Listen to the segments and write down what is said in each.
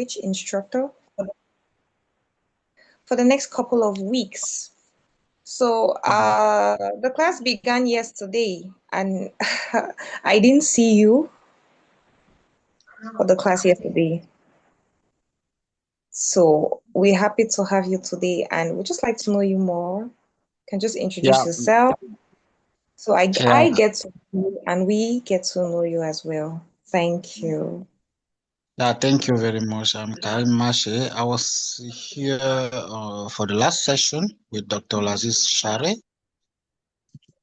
language instructor for the next couple of weeks. So the class began yesterday, and I didn't see you for the class yesterday. So we're happy to have you today, and we'd just like to know you more. You can just introduce Yeah, yourself. So I yeah, get to know you, and we get to know you as well. Thank you. yeah. Thank you very much. I'm Karim Mashe. I was here for the last session with Dr. Laziz Share,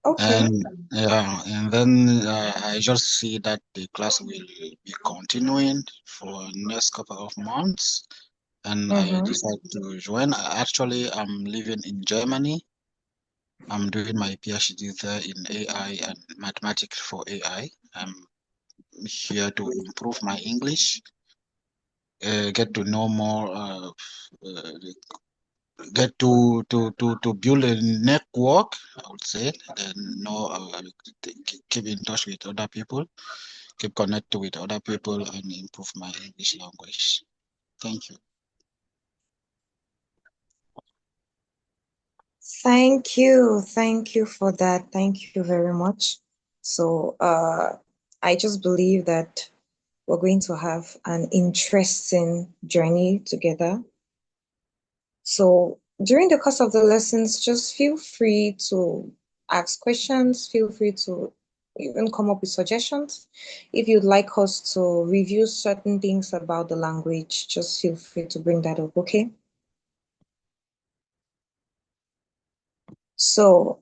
Okay. and then I just see that the class will be continuing for next couple of months, and I Mm-hmm. decided to join. Actually, I'm living in Germany. I'm doing my PhD there in AI and mathematics for AI. I'm here to improve my English, get to know more, uh, get to build a network, I would say, then know, keep in touch with other people, keep connected with other people, and improve my English language. Thank you. Thank you. Thank you for that. Thank you very much. So I just believe that we're going to have an interesting journey together. So during the course of the lessons, just feel free to ask questions, feel free to even come up with suggestions. If you'd like us to review certain things about the language, just feel free to bring that up, okay? So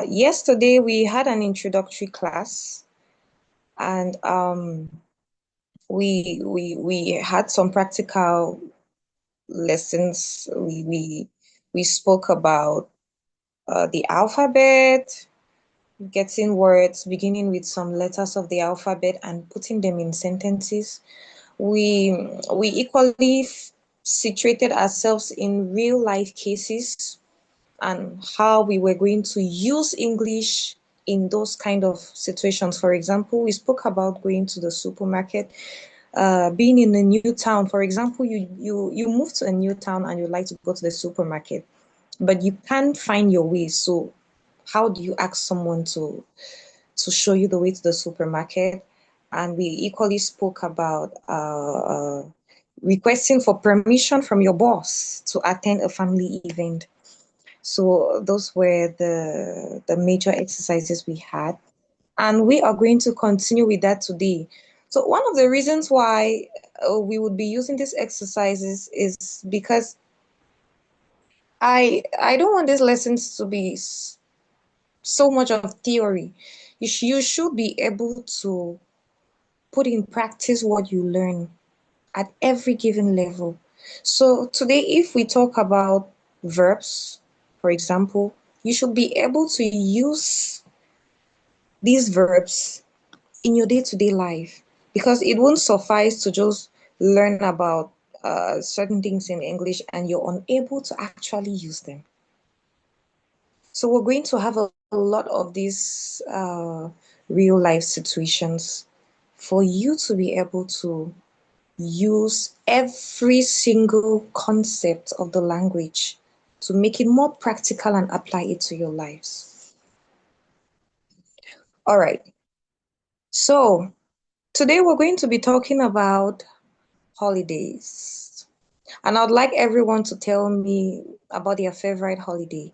yesterday we had an introductory class, and we had some practical lessons. We spoke about the alphabet, getting words beginning with some letters of the alphabet and putting them in sentences. We equally situated ourselves in real life cases and how we were going to use English in those kind of situations. For example, we spoke about going to the supermarket, being in a new town. For example, you move to a new town and you like to go to the supermarket, but you can't find your way. So how do you ask someone to show you the way to the supermarket? And we equally spoke about requesting for permission from your boss to attend a family event. So those were the major exercises we had. And we are going to continue with that today. So one of the reasons why we would be using these exercises is because I don't want these lessons to be so much of theory. You should be able to put in practice what you learn at every given level. So today, if we talk about verbs, for example, you should be able to use these verbs in your day-to-day life, because it won't suffice to just learn about certain things in English and you're unable to actually use them. So we're going to have a lot of these real life situations for you to be able to use every single concept of the language to make it more practical and apply it to your lives. All right. So today we're going to be talking about holidays. And I'd like everyone to tell me about their favorite holiday.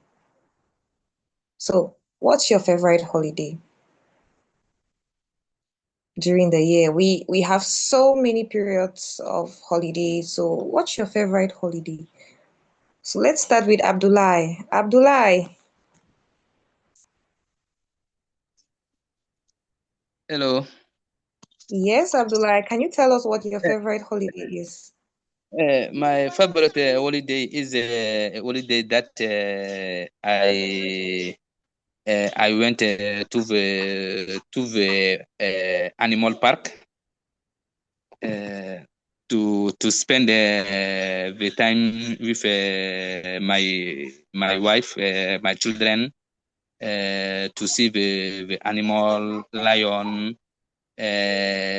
So, what's your favorite holiday during the year? We have so many periods of holidays. So, what's your favorite holiday? So, let's start with Abdullah. Abdullah. Hello. Yes, Abdullah. Can you tell us what your favorite holiday is? My favorite holiday is a holiday that I went to the animal park to spend the time with my wife, my children, to see the animal, lion,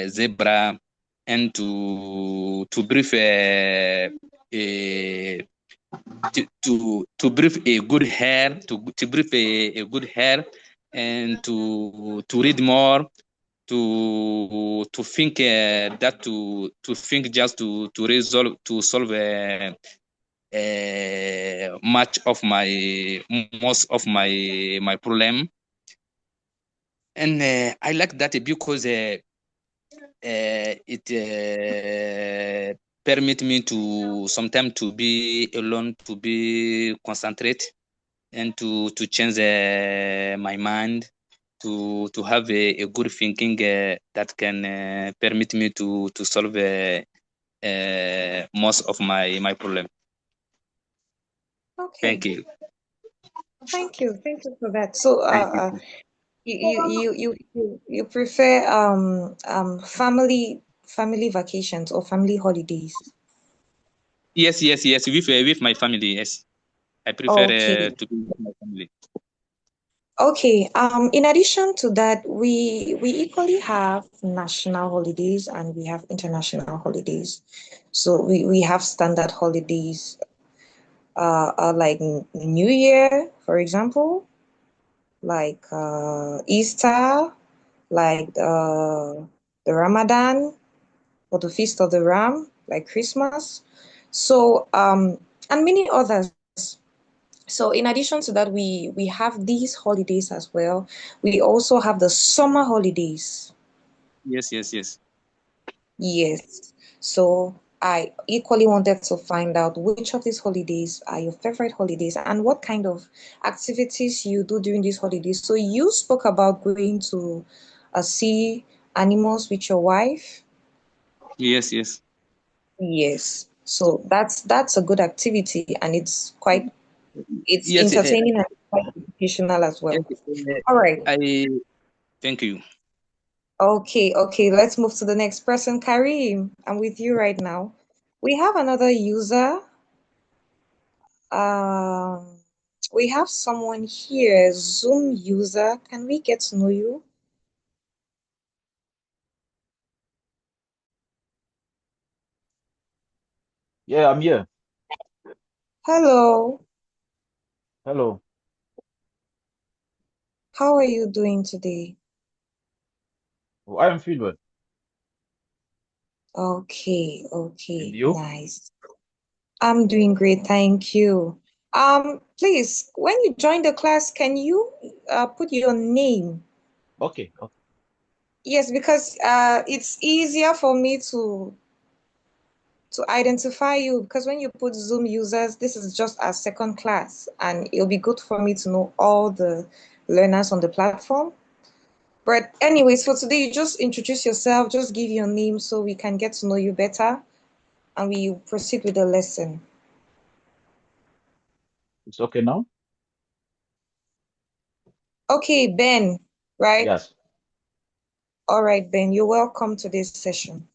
zebra. and to brief a to brief a good hair, to brief a good hair, and to read more, to think that to think just to resolve to solve much of my most of my problem. And I like that because it permit me to sometimes to be alone, to be concentrate, and to change my mind, to have a good thinking that can permit me to solve most of my problem. Okay. Thank you. Thank you. Thank you for that. So, Thank you. you prefer family vacations or family holidays? Yes, with my family. Yes, I prefer Okay. to be with my family. Okay. In addition to that, we equally have national holidays and we have international holidays. So we have standard holidays, like New Year, for example, like Easter, like the Ramadan or the Feast of the Ram, like Christmas. So and many others. So in addition to that, we have these holidays as well. We also have the summer holidays. Yes. Yes. So I equally wanted to find out which of these holidays are your favorite holidays and what kind of activities you do during these holidays. So you spoke about going to see animals with your wife. Yes. Yes. So that's a good activity and it's Yes. entertaining and quite educational as Yes. well. All right. I thank you. Okay. Let's move to the next person. Karim, I'm with you right now. We have another user. Um, we have someone here, Zoom user. Can we get to know you? Yeah, I'm here. Hello. Hello. How are you doing today? Oh, I am fine well. Okay, And you? nice. I'm doing great, thank you. Please, when you join the class, can you put your name? Okay. Yes, because it's easier for me to identify you because when you put Zoom users, this is just our second class, and it'll be good for me to know all the learners on the platform. But anyways, for today, you just introduce yourself, just give your name so we can get to know you better, and we proceed with the lesson. It's okay now? Okay, Ben, right? Yes. All right, Ben, you're welcome to this session.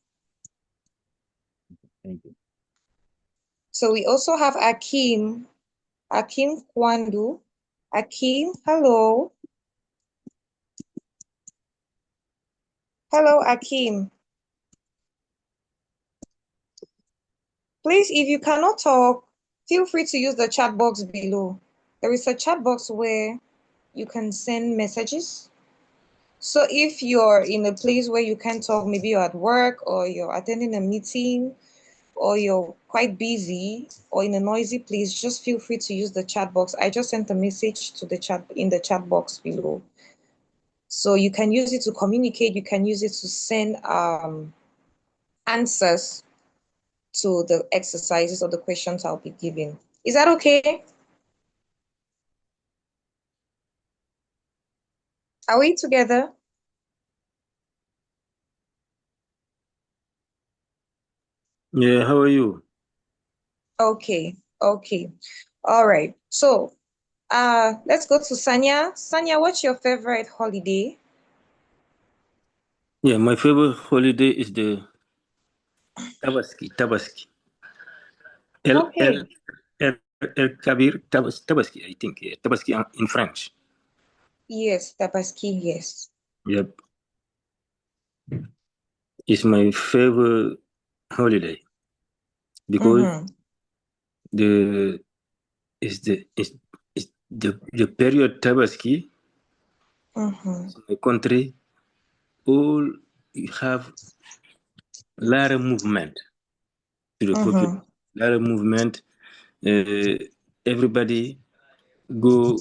Thank you. So we also have Akim Kwandu. Akim, hello. Hello, Akim. Please, if you cannot talk, feel free to use the chat box below. There is a chat box where you can send messages. So if you're in a place where you can't talk, maybe you're at work or you're attending a meeting or you're quite busy or in a noisy place, just feel free to use the chat box. I just sent a message to the chat in the chat box below. So you can use it to communicate, you can use it to send answers to the exercises or the questions I'll be giving. Is that okay? Are we together? Yeah, how are you? Okay. All right. So let's go to Sanya. Sanya, what's your favorite holiday? Yeah, my favorite holiday is the Tabaski. El Okay. El El, El Kabir Tabaski, I think. Yeah, Tabaski in French. Yes, Tabaski, yes. Yep. is my favorite holiday because the period Tabaski in the country all have lot of movement to the population, lot of movement. Everybody go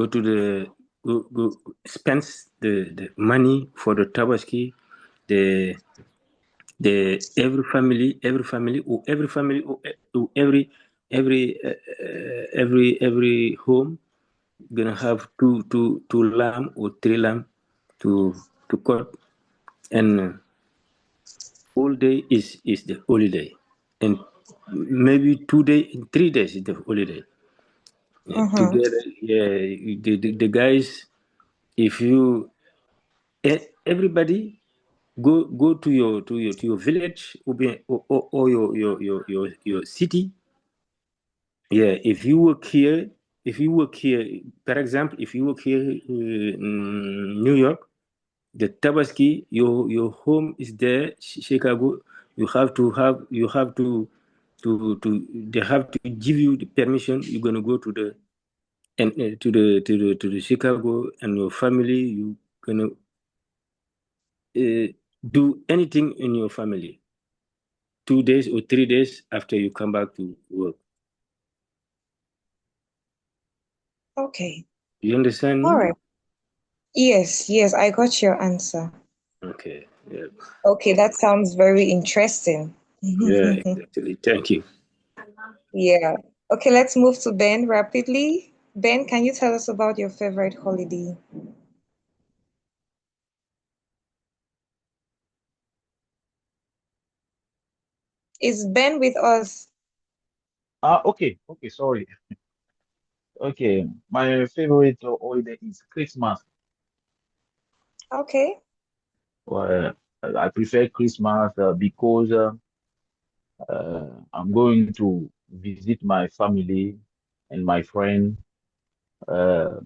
to the spend the money for the Tabaski. Every family or every home gonna have two lamb or three lamb to cut, and all day is the holiday, and maybe 2 days, 3 days is the holiday. Together, the guys, if you everybody go to your village or your city. Yeah, if you work here, for example, if you work here in New York, the Tabaski, your home is there, Chicago. You have to they have to give you the permission. You're gonna go to the to the Chicago, and your family. You gonna do anything in your family 2 days or 3 days after you come back to work. Okay. You understand me? All right. Yes, I got your answer. Okay. Yeah. Okay, that sounds very interesting. Yeah, exactly. Thank you. Yeah. Okay, let's move to Ben rapidly. Ben, can you tell us about your favorite holiday? Is Ben with us? Okay, sorry. Okay, my favorite holiday is Christmas. Okay. Well, I prefer Christmas because I'm going to visit my family and my friend, uh,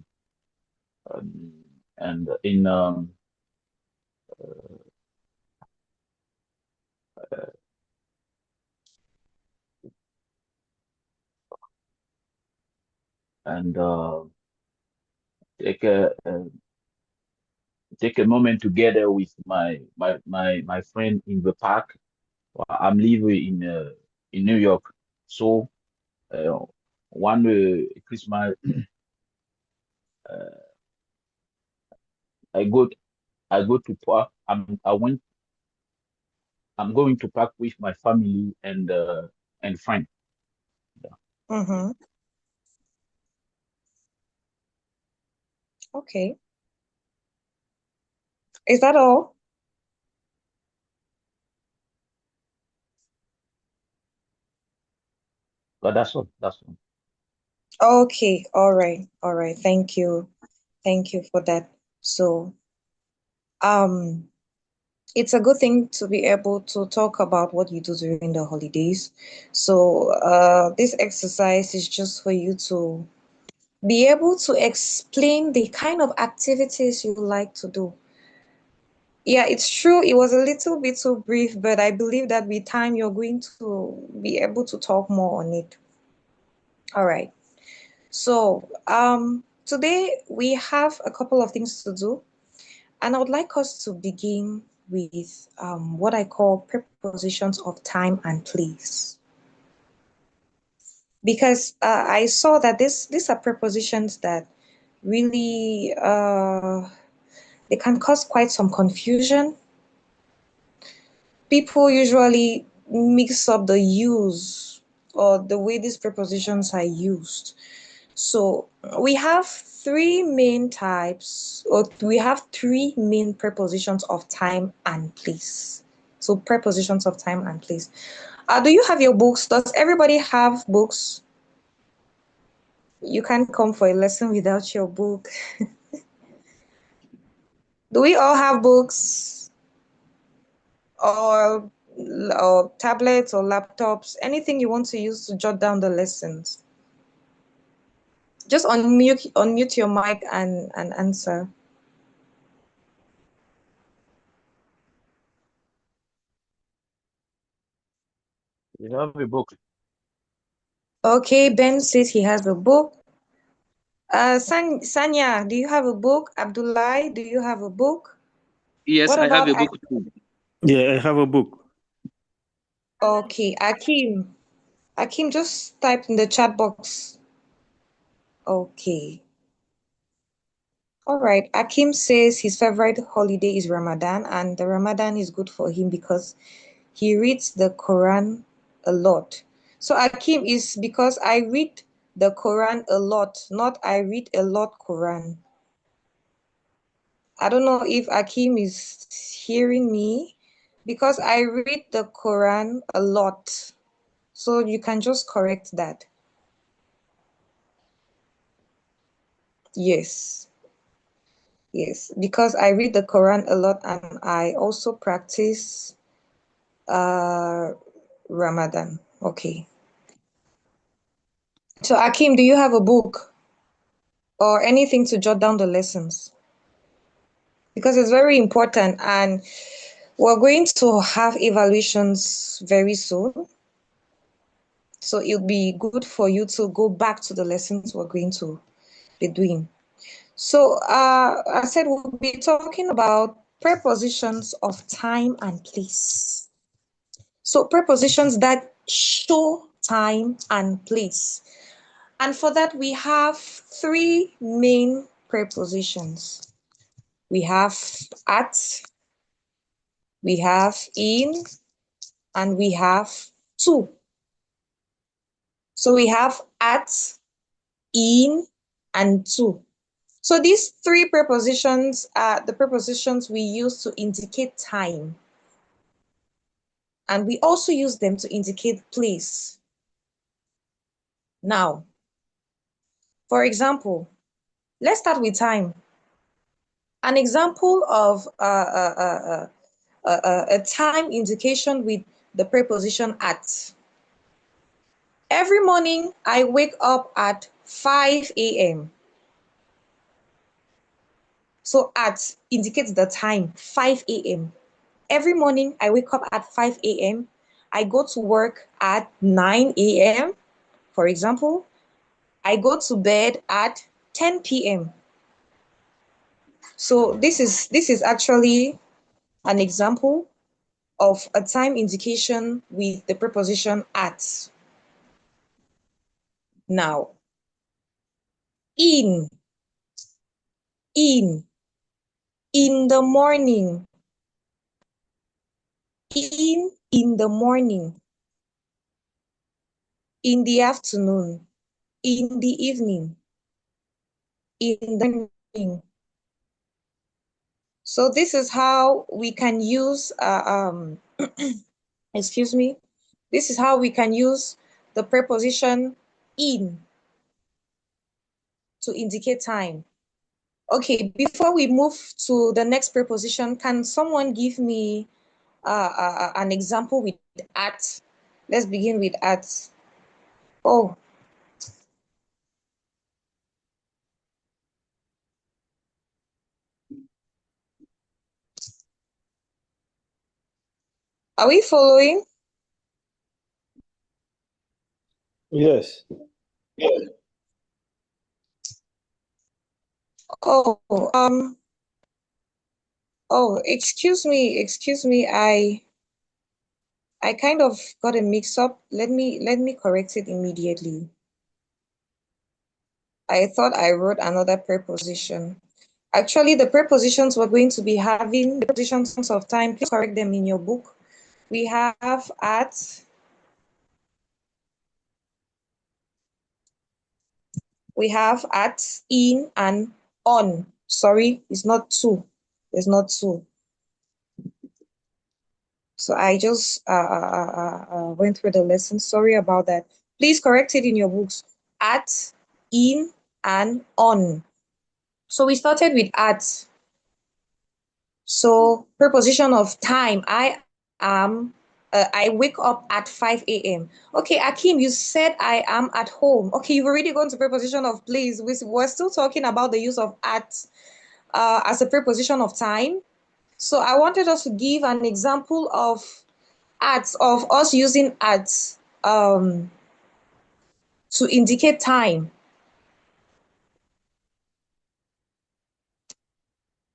um, and and take a moment together with my friend in the park. Well, I'm living in New York, so uh, one Christmas uh, I go to park. I'm going to park with my family and friend. Mm-hmm. Okay. Is that all? But that's all. That's all. Okay. All right. Thank you. Thank you for that. So, it's a good thing to be able to talk about what you do during the holidays. So, this exercise is just for you to be able to explain the kind of activities you like to do. Yeah, it's true. It was a little bit too brief, but I believe that with time you're going to be able to talk more on it. All right. So, today we have a couple of things to do, and I would like us to begin with what I call prepositions of time and place. Because I saw that these are prepositions that really they can cause quite some confusion. People usually mix up the use or the way these prepositions are used. So we have three main types, or we have three main prepositions of time and place. So prepositions of time and place. Do you have your books? Does everybody have books? You can't come for a lesson without your book. Do we all have books or tablets or laptops? Anything you want to use to jot down the lessons? Just unmute your mic and answer. You have a book. Okay, Ben says he has a book. Sanya, do you have a book? Abdullah, do you have a book? Yes, What I have about a book too. Yeah, I have a book. Okay, Akim. Akim, just type in the chat box. Okay. All right. Akim says his favorite holiday is Ramadan, and the Ramadan is good for him because he reads the Quran a lot. So Akim is because I read the Quran a lot, not I read a lot Quran. I don't know if Akim is hearing me because I read the Quran a lot. So you can just correct that. Yes. Yes, because I read the Quran a lot and I also practice Ramadan. Okay. So Akim, do you have a book or anything to jot down the lessons? Because it's very important and we're going to have evaluations very soon. So it'll be good for you to go back to the lessons we're going to be doing. So I said we'll be talking about prepositions of time and place. So prepositions that show time and place. And for that, we have three main prepositions. We have at, we have in, and we have to. So we have at, in, and to. So these three prepositions are the prepositions we use to indicate time. And we also use them to indicate place. Now, for example, let's start with time. An example of a time indication with the preposition at. Every morning, I wake up at 5 a.m. So at indicates the time, 5 a.m. Every morning, I wake up at 5 a.m. I go to work at 9 a.m. For example, I go to bed at 10 p.m. So this is actually an example of a time indication with the preposition at. Now, in in the morning, in the morning, in the afternoon, in the evening, in the morning. So this is how we can use excuse me, this is how we can use the preposition in to indicate time. Okay, before we move to the next preposition, can someone give me an example with at? Let's begin with at. Oh, are we following? Yes. Oh, oh, excuse me, I kind of got a mix up. Let me correct it immediately. I thought I wrote another preposition. Actually, the prepositions we're going to be having, the prepositions of time, please correct them in your book. We have at, we have at, in, and on. Sorry, it's not to. It's not to. So I just went through the lesson. Sorry about that. Please correct it in your books. At, in, and on. So we started with at. So preposition of time. I wake up at 5 a.m. Okay, Akim, you said I am at home. Okay, you've already gone to preposition of place. We're still talking about the use of at as a preposition of time. So I wanted us to give an example of at, of us using at to indicate time.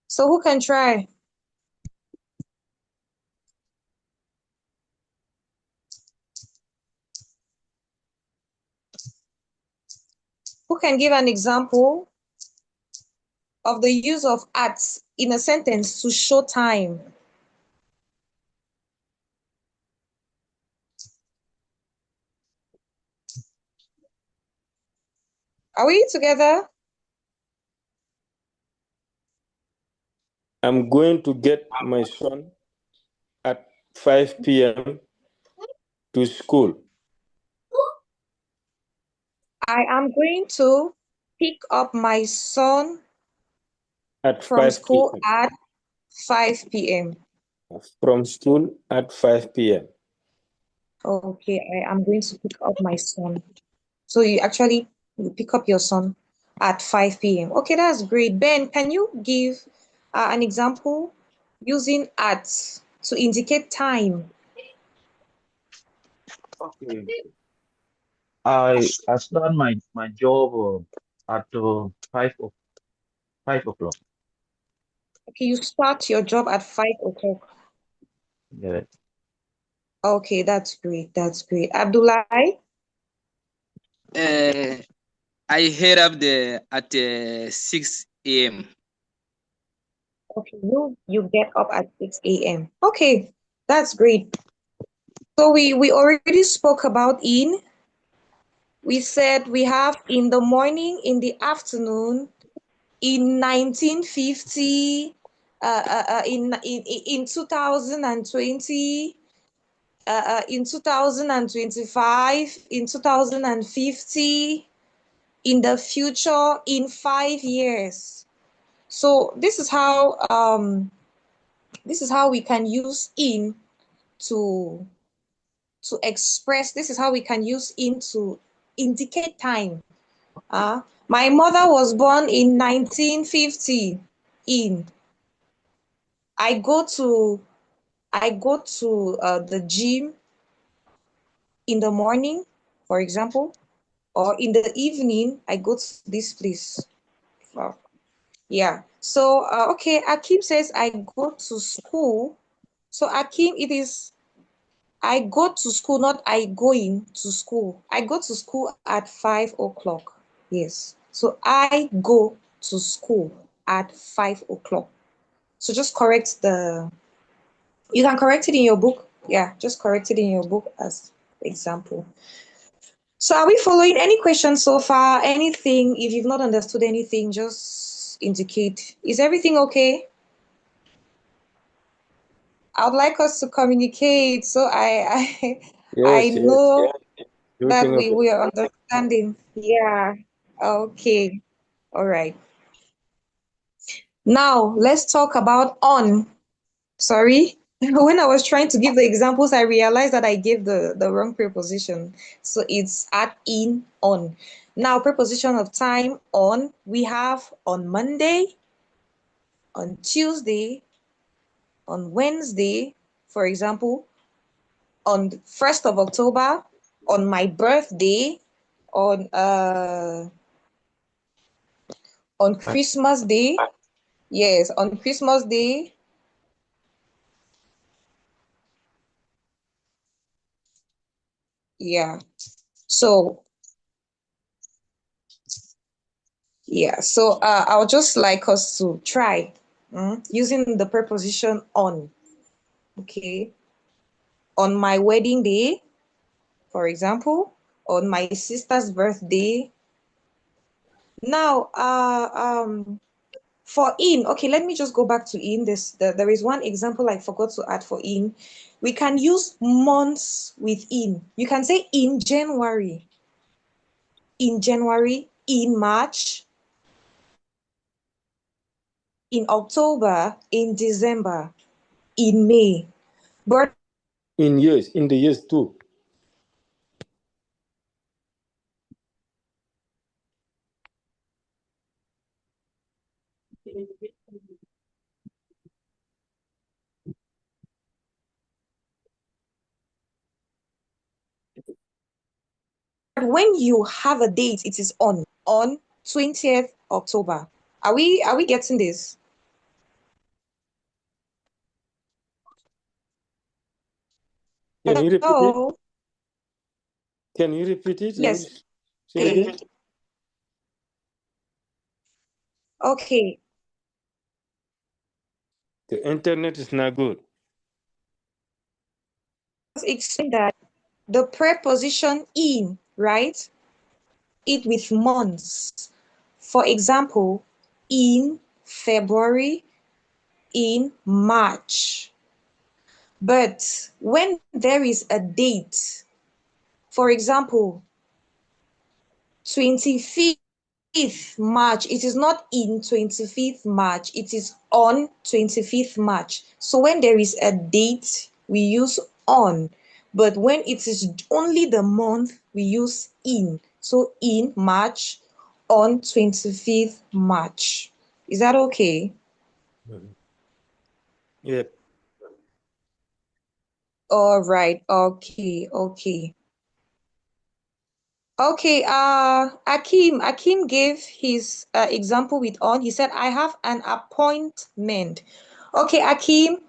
So who can try? Who can give an example of the use of at in a sentence to show time? Are we together? I'm going to get my son at 5 p.m. to school. I am going to pick up my son At from 5 school p.m. at 5 p.m. From school at 5 p.m. Okay, I am going to pick up my son. So you pick up your son at 5 p.m. Okay, that's great. Ben, can you give an example using at to indicate time? Okay. I start my job at 5 o'clock. Okay, you start your job at 5 o'clock. Yeah. Okay, that's great. That's great. Abdullah? I head up at 6 a.m. Okay, you get up at 6 a.m. Okay, that's great. So we already spoke about in. We said we have in the morning, in the afternoon, in 1950, in 2020, in 2025, in 2050, in the future, in 5 years. So this is how we can use in to express. This is how we can use in to indicate time. My mother was born in 1950. In I go to the gym in the morning, for example, or in the evening, I go to this place. Wow. Yeah. So, okay, Akim says I go to school. So, Akim, it is I go to school, not I going to school. I go to school at 5 o'clock. Yes. So, I go to school at 5 o'clock. So, just correct you can correct it in your book. Yeah, just correct it in your book as example. So are we following any questions so far? Anything, if you've not understood anything, just indicate. Is everything okay? I would like us to communicate so I I Yes, yes. know that Everything okay. we are understanding. Yeah. Okay. All right. Now let's talk about on. Sorry. When I was trying to give the examples, I realized that I gave the wrong preposition. So it's at, in, on. Now, preposition of time, on, we have on Monday, on Tuesday, on Wednesday, for example, on the 1st of October, on my birthday, on Christmas Day. Yes, on Christmas Day. Yeah. So yeah, so I would just like us to try using the preposition on. Okay. On my wedding day, for example, on my sister's birthday. Now, for in, okay, let me just go back to in. There is one example I forgot to add for in. We can use months with in. You can say in January, in March, in October, in December, in May. But In the years too. when you have a date, it is on 20th October. Are we getting this? Can you repeat it? Hello? Can you repeat it? Yes. Say it again. Okay. The internet is not good. Explain that the preposition in, right? It with months. For example, in February, in March. But when there is a date, for example, 25th March, it is not in 25th March, it is on 25th March. So when there is a date, we use on. But when it is only the month, we use in. So in March, on 25th March. Is that okay? Yep. All right. Okay. Okay, Akim gave his example with on. He said, I have an appointment. Okay, Akim,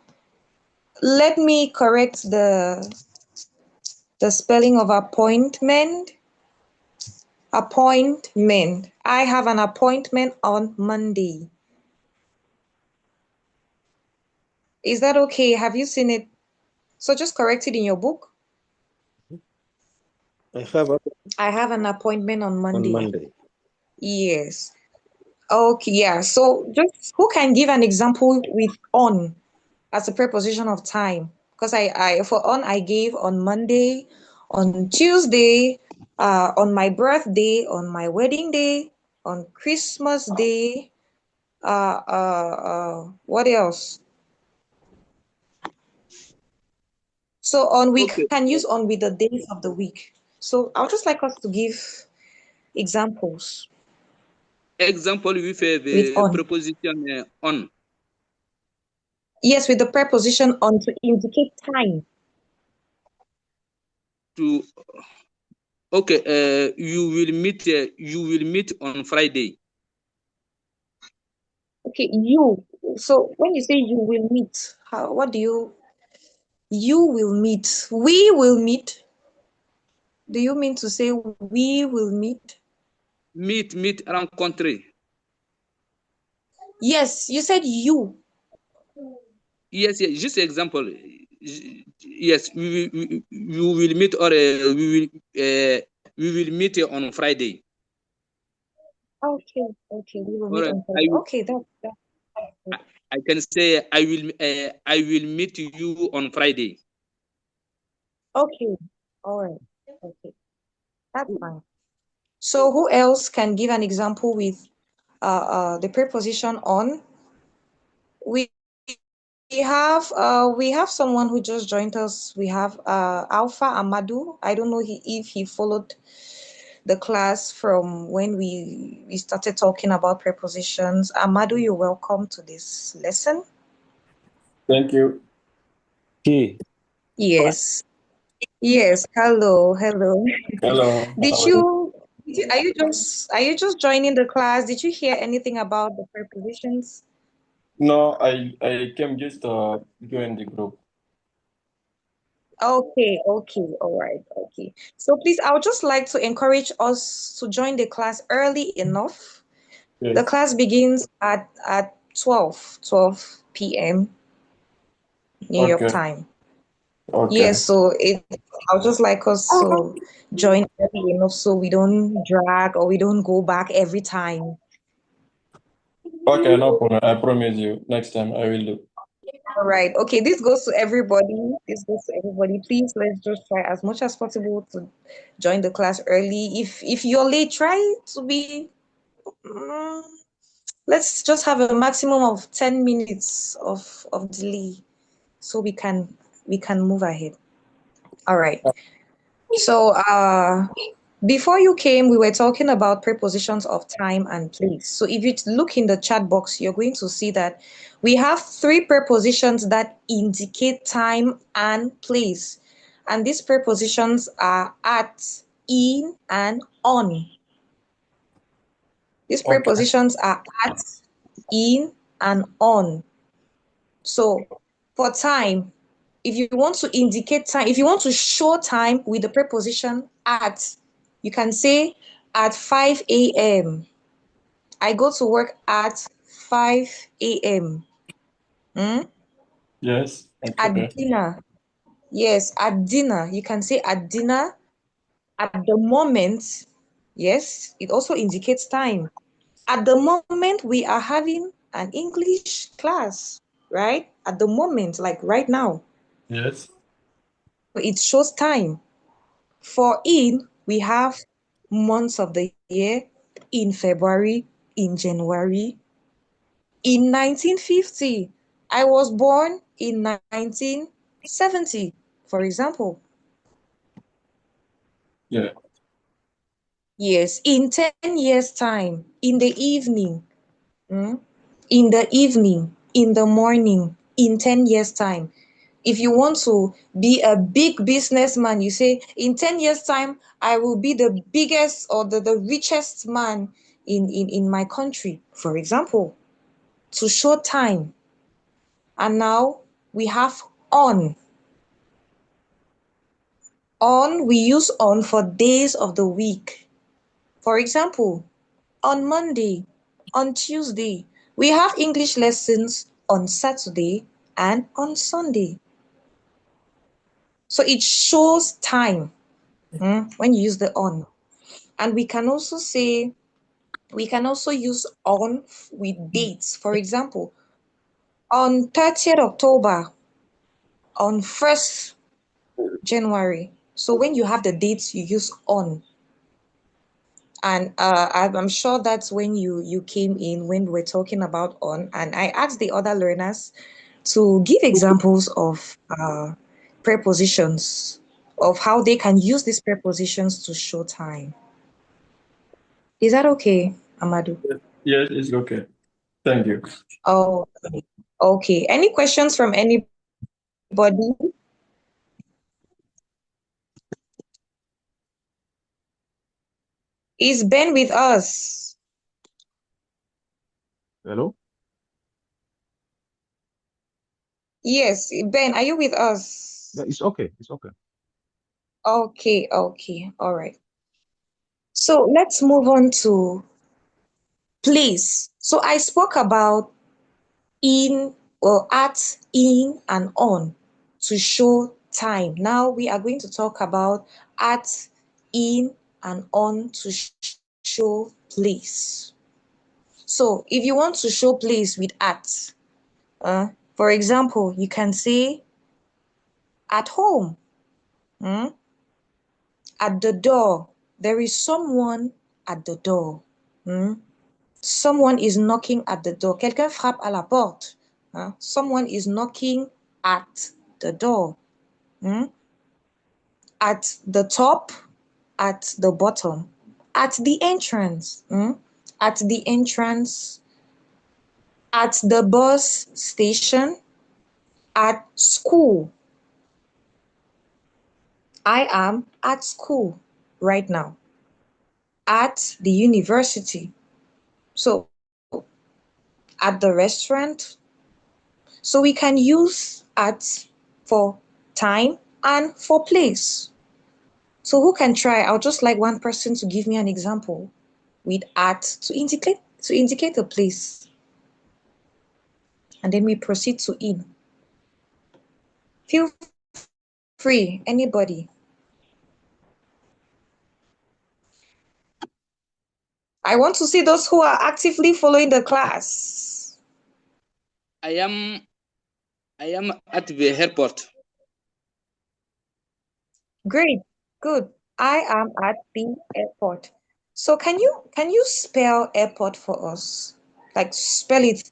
let me correct the spelling of appointment. Appointment. I have an appointment on Monday. Is that okay? Have you seen it? So just correct it in your book. I have an appointment on Monday. on Monday. Yes. Okay, yeah. So just who can give an example with on as a preposition of time? Because for on I gave on Monday, on Tuesday, on my birthday, on my wedding day, on Christmas Day, what else? So on we can use on with the days of the week. So I would just like us to give examples. Example with With the on. preposition on. Yes, with the preposition on to indicate time. To okay, you will meet on Friday. Okay, you. So when you say you will meet, what do you will meet? We will meet. Do you mean to say we will meet? Meet rencontrer. Yes, you said you. Yes, just example. Yes, you will meet, or we will meet on Friday. Okay, we will All meet right. on Friday. Okay, I can say I will meet you on Friday. Okay, all right. Okay, that's fine. So who else can give an example with the preposition on? We have someone who just joined us. We have Alpha Amadou. I don't know if he followed the class from when we started talking about prepositions. Amadou, you're welcome to this lesson. Thank you. Okay. Yes. Hello. Hello. Are you just joining the class? Did you hear anything about the prepositions? No, I came just to join the group. Okay, all right, okay. So please, I would just like to encourage us to join the class early enough. Yes. The class begins at 12 p.m. New York time. Okay. Yes, so I would just like us to join early enough so we don't drag or we don't go back every time. Okay, no problem. I promise you. Next time I will do. All right. Okay, this goes to everybody. Please, let's just try as much as possible to join the class early. If you're late, try to be let's just have a maximum of 10 minutes of delay so we can move ahead. All right. So before you came, we were talking about prepositions of time and place. So if you look in the chat box, you're going to see that we have 3 prepositions that indicate time and place. And these prepositions are at, in, and on. These Okay. prepositions are at, in, and on. So for time, if you want to indicate time, if you want to show time with the preposition at, you can say at 5 a.m. I go to work at 5 a.m. Yes, it's At okay. dinner, yes, at dinner, you can say at dinner. At the moment, yes, it also indicates time. At the moment, we are having an English class, right? At the moment, like right now, Yes. it shows time. For in, we have months of the year, in February, in January. In 1950, I was born in 1970, for example. Yeah. Yes, in 10 years' time, in the evening, in the evening, in the morning, in 10 years' time. If you want to be a big businessman, you say, in 10 years' time, I will be the biggest or the richest man in my country, for example, to show time. And now we have on. On, we use on for days of the week. For example, on Monday, on Tuesday, we have English lessons on Saturday and on Sunday. So it shows time when you use the on. And we can also say, we can also use on with dates. For example, on 30th October, on 1st January. So when you have the dates, you use on. And I'm sure that's when you came in when we were talking about on. And I asked the other learners to give examples of prepositions, of how they can use these prepositions to show time. Is that okay, Amadou? Yes, it's okay. Thank you. Oh, okay. Any questions from anybody? Is Ben with us? Hello? Yes, Ben, are you with us? Yeah, it's okay. It's okay. Okay, all right. So let's move on to place. So I spoke about in or at, in, and on to show time. Now we are going to talk about at, in, and on to show place. So if you want to show place with at, for example, you can say at home, at the door. There is someone at the door. Someone is knocking at the door. Quelqu'un frappe à la porte. Someone is knocking at the door. At the top, at the bottom, at the entrance, at the entrance, at the bus station, at school. I am at school right now. At the university. So at the restaurant. So we can use at for time and for place. So who can try? I'll just like one person to give me an example with at to indicate a place. And then we proceed to in. Feel free, anybody. I want to see those who are actively following the class. I am at the airport. Great, good. I am at the airport. So can you spell airport for us? Like spell it.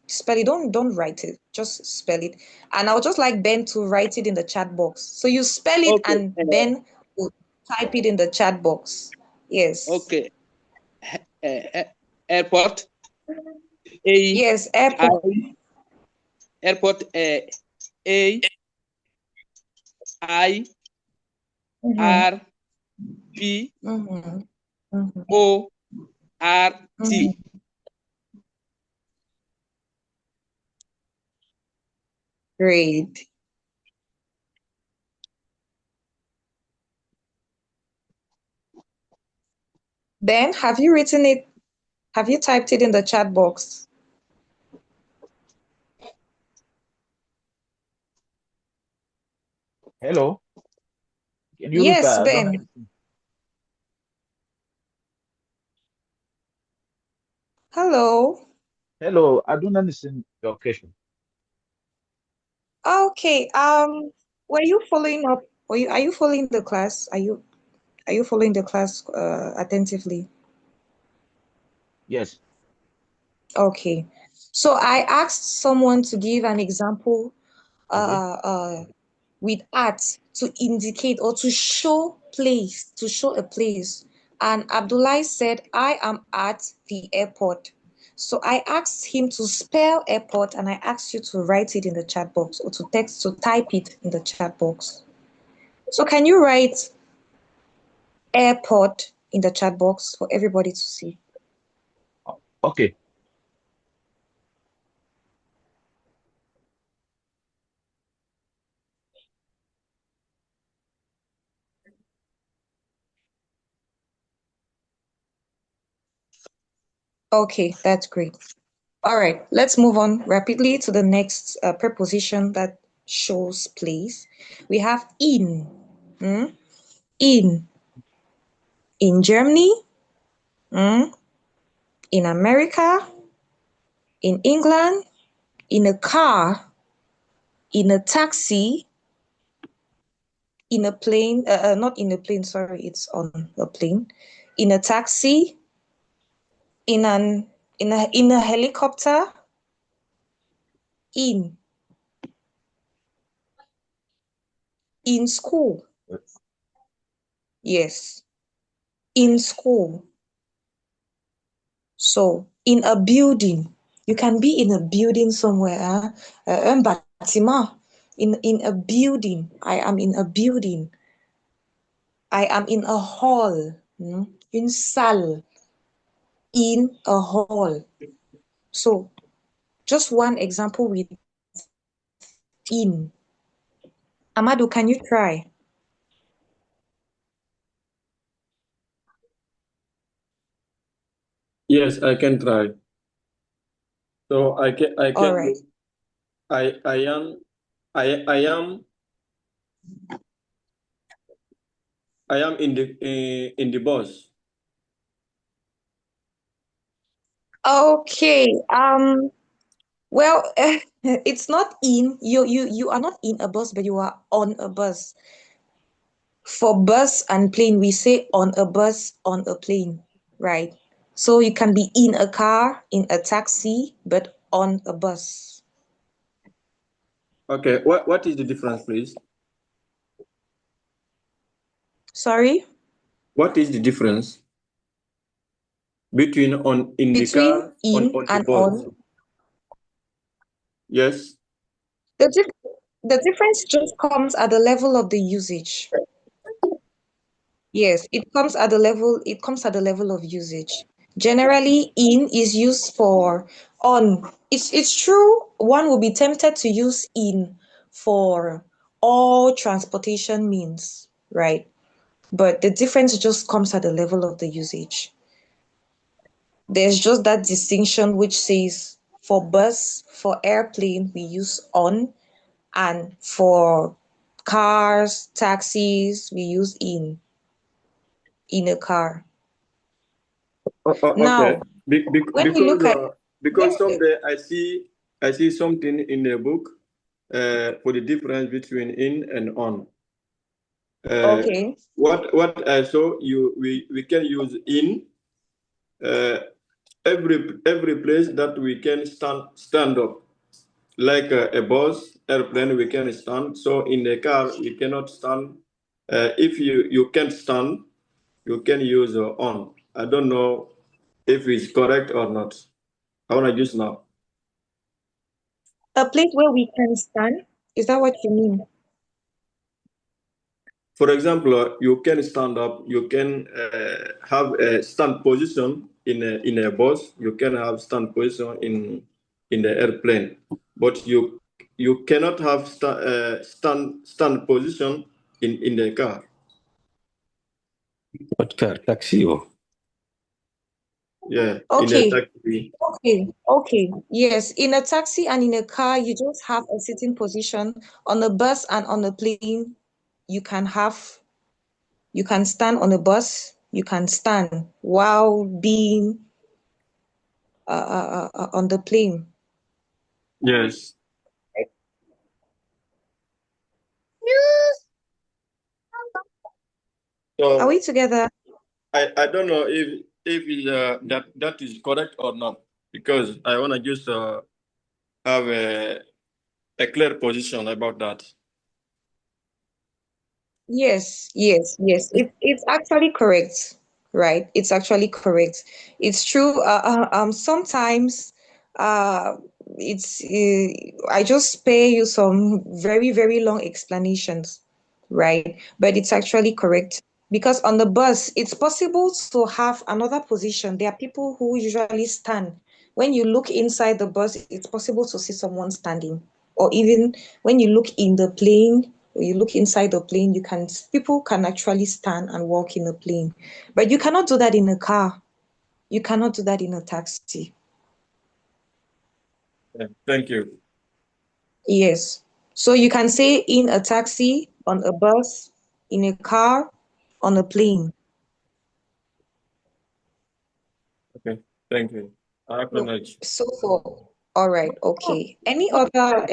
Don't write it. Just spell it. And I'll just like Ben to write it in the chat box. So you spell it Okay. and Ben will type it in the chat box. Yes. Okay. Airport. Yes, airport. Airport. A I Mhm. R P Mm-hmm. Mm-hmm. O R T. Mm-hmm. Great. Ben, have you written it? Have you typed it in the chat box? Hello. Can you repeat? Yes, I don't Ben. understand. Hello. Hello. I don't understand your question. Okay. Were you following up? Are you following the class? Are you following the class attentively? Yes. Okay. So I asked someone to give an example Okay. with art to indicate or to show a place. And Abdullah said, I am at the airport. So I asked him to spell airport and I asked you to write it in the chat box or to type it in the chat box. So can you write airport in the chat box for everybody to see? Okay. Okay, that's great. All right, let's move on rapidly to the next preposition that shows place. We have in. In. In Germany, in America, in England, in a car, in a taxi, in a plane, not in a plane, sorry, it's on a plane, in a taxi, in a helicopter, in school. Yes, in school. So in a building, you can be in a building somewhere, un bâtiment, in a building. I am in a building. I am in a hall, une salle, in a hall. So just one example with in. Amadu, can you try? Yes, I can try. So I All right. I am in the bus. Okay. Well, it's not in. You are not in a bus, but you are on a bus. For bus and plane, we say on a bus, on a plane, right? So you can be in a car, in a taxi, but on a bus. Okay, what is the difference, please? Sorry? What is the difference between in the Between car in on the and bus? on. Yes. The difference just comes at the level of the usage. Yes, it comes at the level of usage. Generally, in is used for on. It's true, one will be tempted to use in for all transportation means, right? But the difference just comes at the level of the usage. There's just that distinction which says for bus, for airplane, we use on, and for cars, taxis, we use in a car. Okay. Now, when we look at Because someday I see something in the book for the difference between in and on. okay, What I saw we can use in every place that we can stand up, like a bus, airplane we can stand. So in a car we cannot stand. If you can't stand, you can use on. I don't know if it's correct or not. I want to use now. a place where we can stand, is that what you mean? for example, you can stand up, you can have a stand position in a bus, you can have stand position in the airplane, but you cannot have stand position in the car. What car? Taxi or? Yeah, Okay. in a taxi. Okay. Yes, in a taxi and in a car, you just have a sitting position. On a bus and on a plane, you can stand on a bus, you can stand while being on the plane. Yes. So Are we together? I don't know if that is correct or not, because I want to just have a clear position about that. Yes. It's actually correct, right? It's actually correct. It's true. Sometimes it's I just spare you some very, very long explanations, right? But it's actually correct. Because on the bus, it's possible to have another position. There are people who usually stand. When you look inside the bus, it's possible to see someone standing. Or even when you look in the plane, or you look inside the plane, people can actually stand and walk in the plane. But you cannot do that in a car. You cannot do that in a taxi. Yeah, thank you. Yes. So you can say in a taxi, on a bus, in a car, on a plane. Okay, thank you. I acknowledge. So for all right, okay. Any other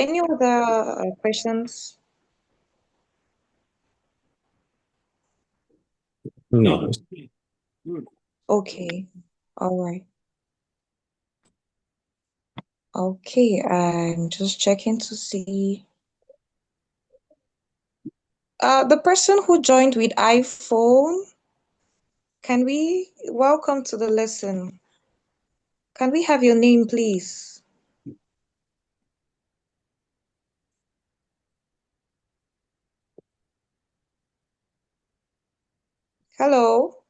questions? No. Okay. All right. Okay, I'm just checking to see. The person who joined with iPhone, can we welcome to the lesson? Can we have your name, please? Hello.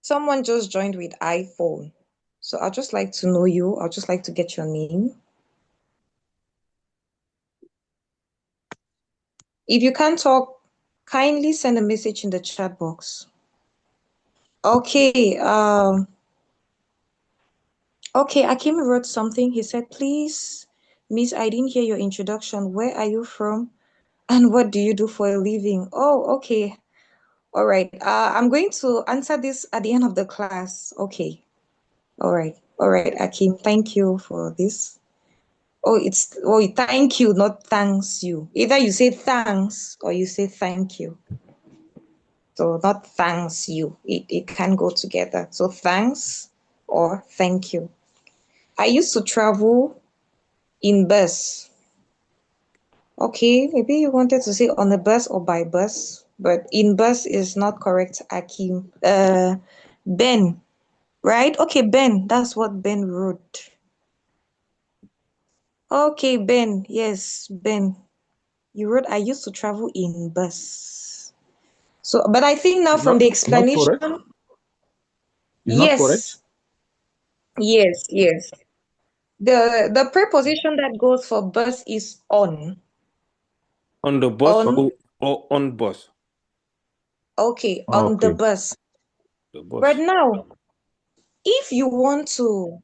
Someone just joined with iPhone. So I'd just like to know you. I'd just like to get your name. If you can't talk, kindly send a message in the chat box. Okay. Okay, Akim wrote something. He said, please, Miss, I didn't hear your introduction. Where are you from? And what do you do for a living? Oh, okay. All right. I'm going to answer this at the end of the class. Okay. All right. All right, Akim. Thank you for this. Thank you, not thanks you. Either you say thanks or you say thank you. So not thanks you. It can go together. So thanks or thank you. I used to travel in bus. Okay, maybe you wanted to say on a bus or by bus, but in bus is not correct, Akim. Ben, right? Okay, Ben, that's what Ben wrote. Okay, Ben, yes, Ben. You wrote, I used to travel in bus. So, but I think now from the explanation, Not correct. yes. The preposition that goes for bus is on. On the bus On. or on bus? Okay, on the bus. The bus. But now, if you want to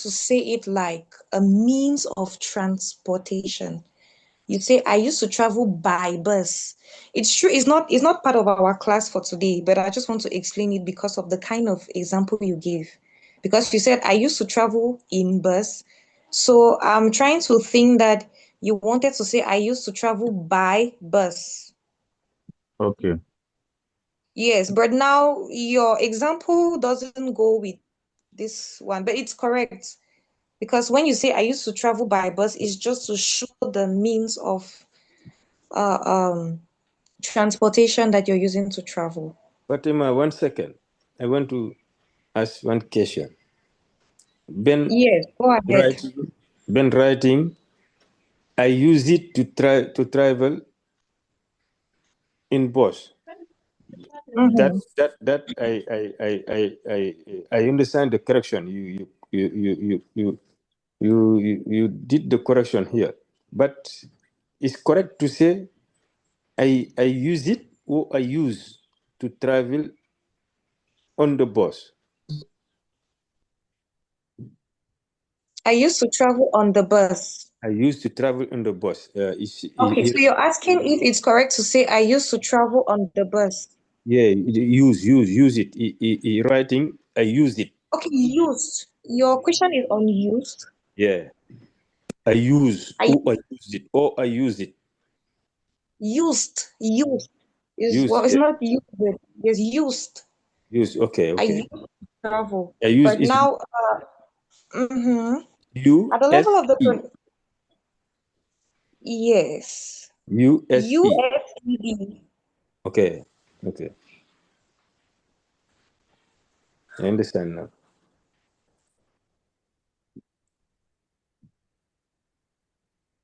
say it like a means of transportation, you say, I used to travel by bus. It's true, it's not part of our class for today, but I just want to explain it because of the kind of example you gave. Because you said, I used to travel in bus. So I'm trying to think that you wanted to say, I used to travel by bus. Okay. Yes, but now your example doesn't go with this one, but it's correct. Because when you say I used to travel by bus, it's just to show the means of transportation that you're using to travel. Fatima, 1 second. I want to ask one question. Ben, Yes, go ahead. writing I use it to travel in bus. Mm-hmm. I understand the correction. You did the correction here, but it's correct to say I use it or I use to travel on the bus. I used to travel on the bus. I used to travel on the bus. Okay, so you're asking if it's correct to say I used to travel on the bus. Yeah, use it. Writing, I use it. Okay, used. Your question is on used. Yeah, I use I or I use it or I use it. used is Use, well, it's yeah, not used. It's used. use. Okay, I okay. used to travel, I use but is now, mhm, U at the level S of the E. yes, USE. USED. Okay, okay. I understand now.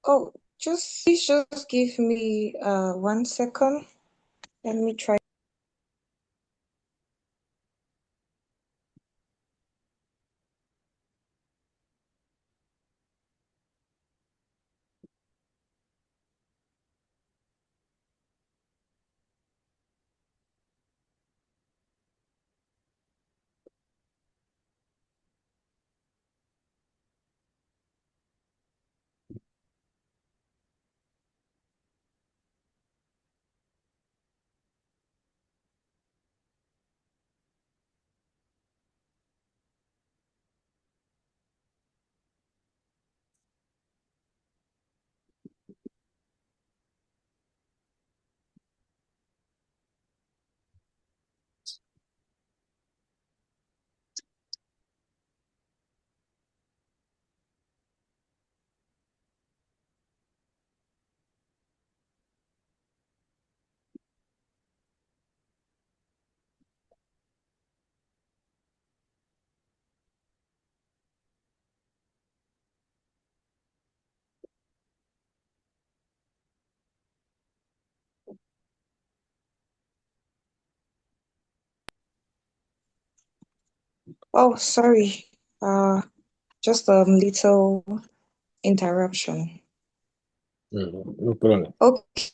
Oh, please just give me 1 second. Let me try. Oh, sorry. Just a little interruption. No problem. Okay,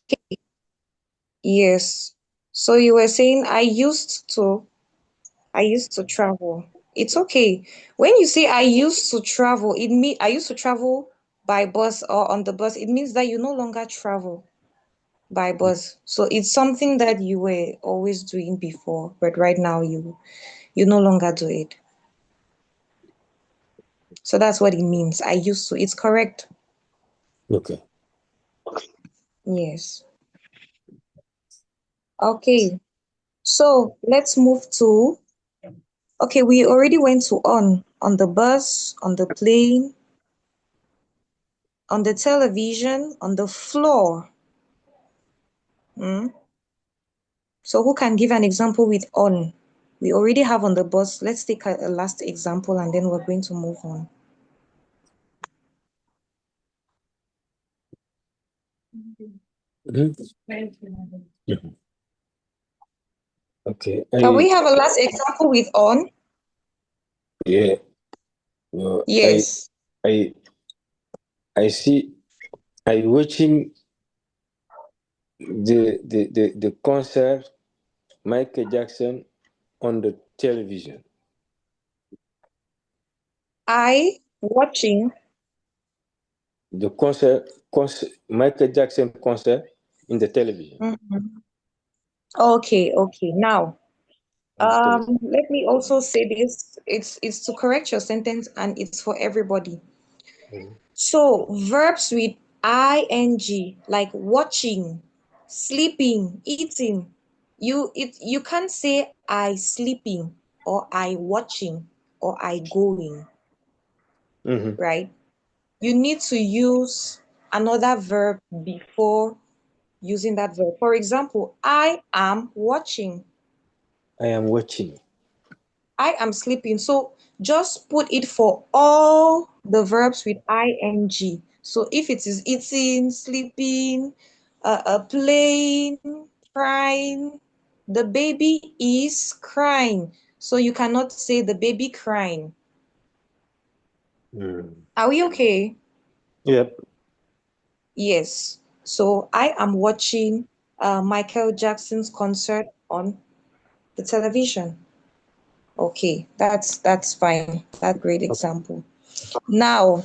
yes. So you were saying I used to travel. It's okay. When you say I used to travel, it mean I used to travel by bus or on the bus. It means that you no longer travel by bus. So it's something that you were always doing before, but right now you no longer do it. So that's what it means. I used to. It's correct. Okay. Yes. Okay. So let's move to, okay, we already went to on the bus, on the plane, on the television, on the floor. So who can give an example with on? We already have on the bus. Let's take a last example and then we're going to move on. Mhm. Okay. Can we have a last example with on? Yeah. Well, Yes. I see. I watching the concert Michael Jackson on the television. I watching. The concert Michael Jackson concert in the television. Okay. Now, On the television. let me also say this. It's to correct your sentence and it's for everybody. So verbs with ing, like watching, sleeping, eating, you can't say I sleeping or I watching or I going, Mm-hmm. right? You need to use another verb before using that verb. For example, I am watching. I am watching. I am sleeping. So just put it for all the verbs with ing. So if it is eating, sleeping, playing, crying, the baby is crying. So you cannot say the baby crying. Are we okay? Yep. Yes. So I am watching Michael Jackson's concert on the television. Okay, that's fine. That's great example. Now,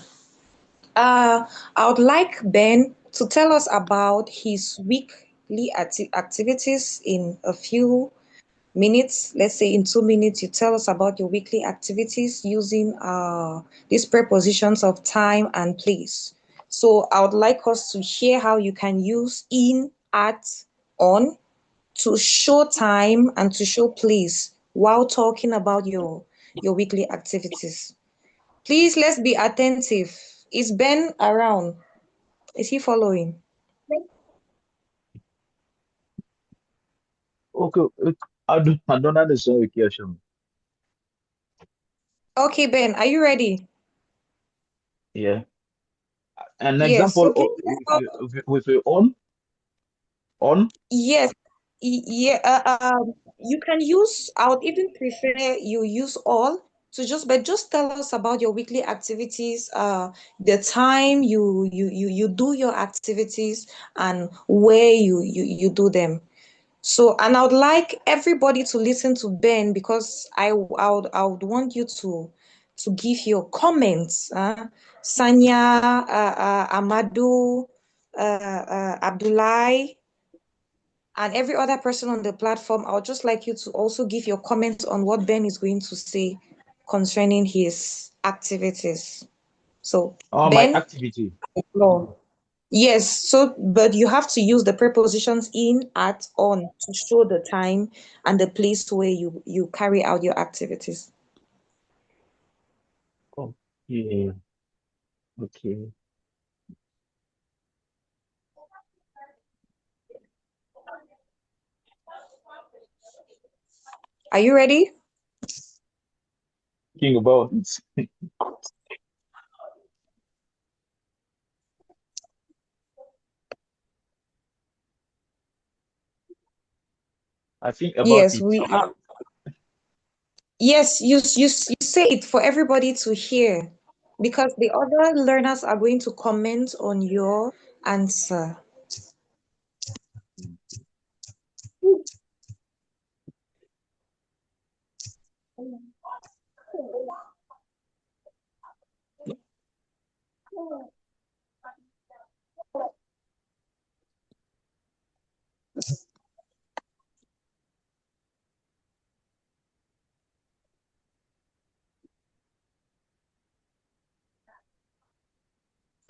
I would like Ben to tell us about his weekly activities in a few minutes. Let's say in 2 minutes, you tell us about your weekly activities using these prepositions of time and place. So I would like us to hear how you can use in, at, on to show time and to show place while talking about your weekly activities. Please, let's be attentive. Is Ben around? Is he following? Okay, I don't understand the question. Okay, Ben, are you ready? Yeah. An Yes. example So please, with your on. yes, yeah. You can use. I would even prefer you use all to just tell us about your weekly activities. The time you do your activities and where you do them. So, and I would like everybody to listen to Ben because I would want you to give your comments. Sanya, Amadu, Abdullah, and every other person on the platform. I would just like you to also give your comments on what Ben is going to say concerning his activities. So, My Ben, activity. no. Yes, so but you have to use the prepositions in, at, on to show the time and the place where you carry out your activities. Okay. Okay. Are you ready? Thinking about it. I think about Yes, it. we are. Yes, you say it for everybody to hear because the other learners are going to comment on your answer.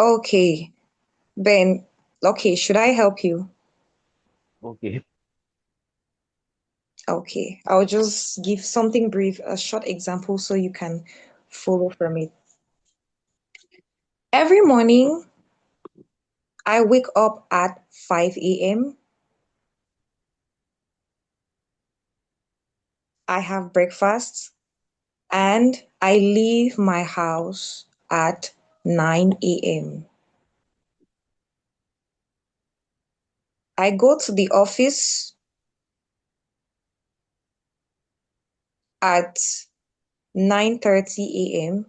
Okay, Ben. Okay, should I help you? Okay. Okay, I'll just give something brief, a short example so you can follow from it. Every morning, I wake up at 5 a.m. I have breakfast and I leave my house at 9 a.m. I go to the office at 9:30 a.m.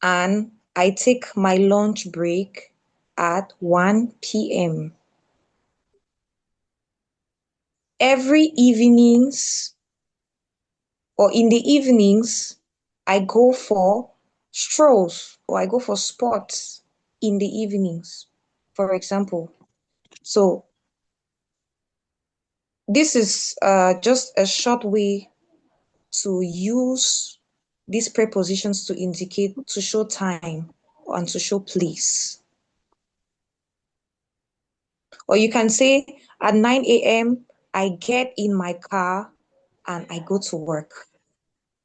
and I take my lunch break at 1 p.m. Every evenings or in the evenings, I go for strolls or I go for sports in the evenings, for example. So this is just a short way to use these prepositions to indicate, to show time and to show place. Or you can say at 9 a.m., I get in my car and I go to work.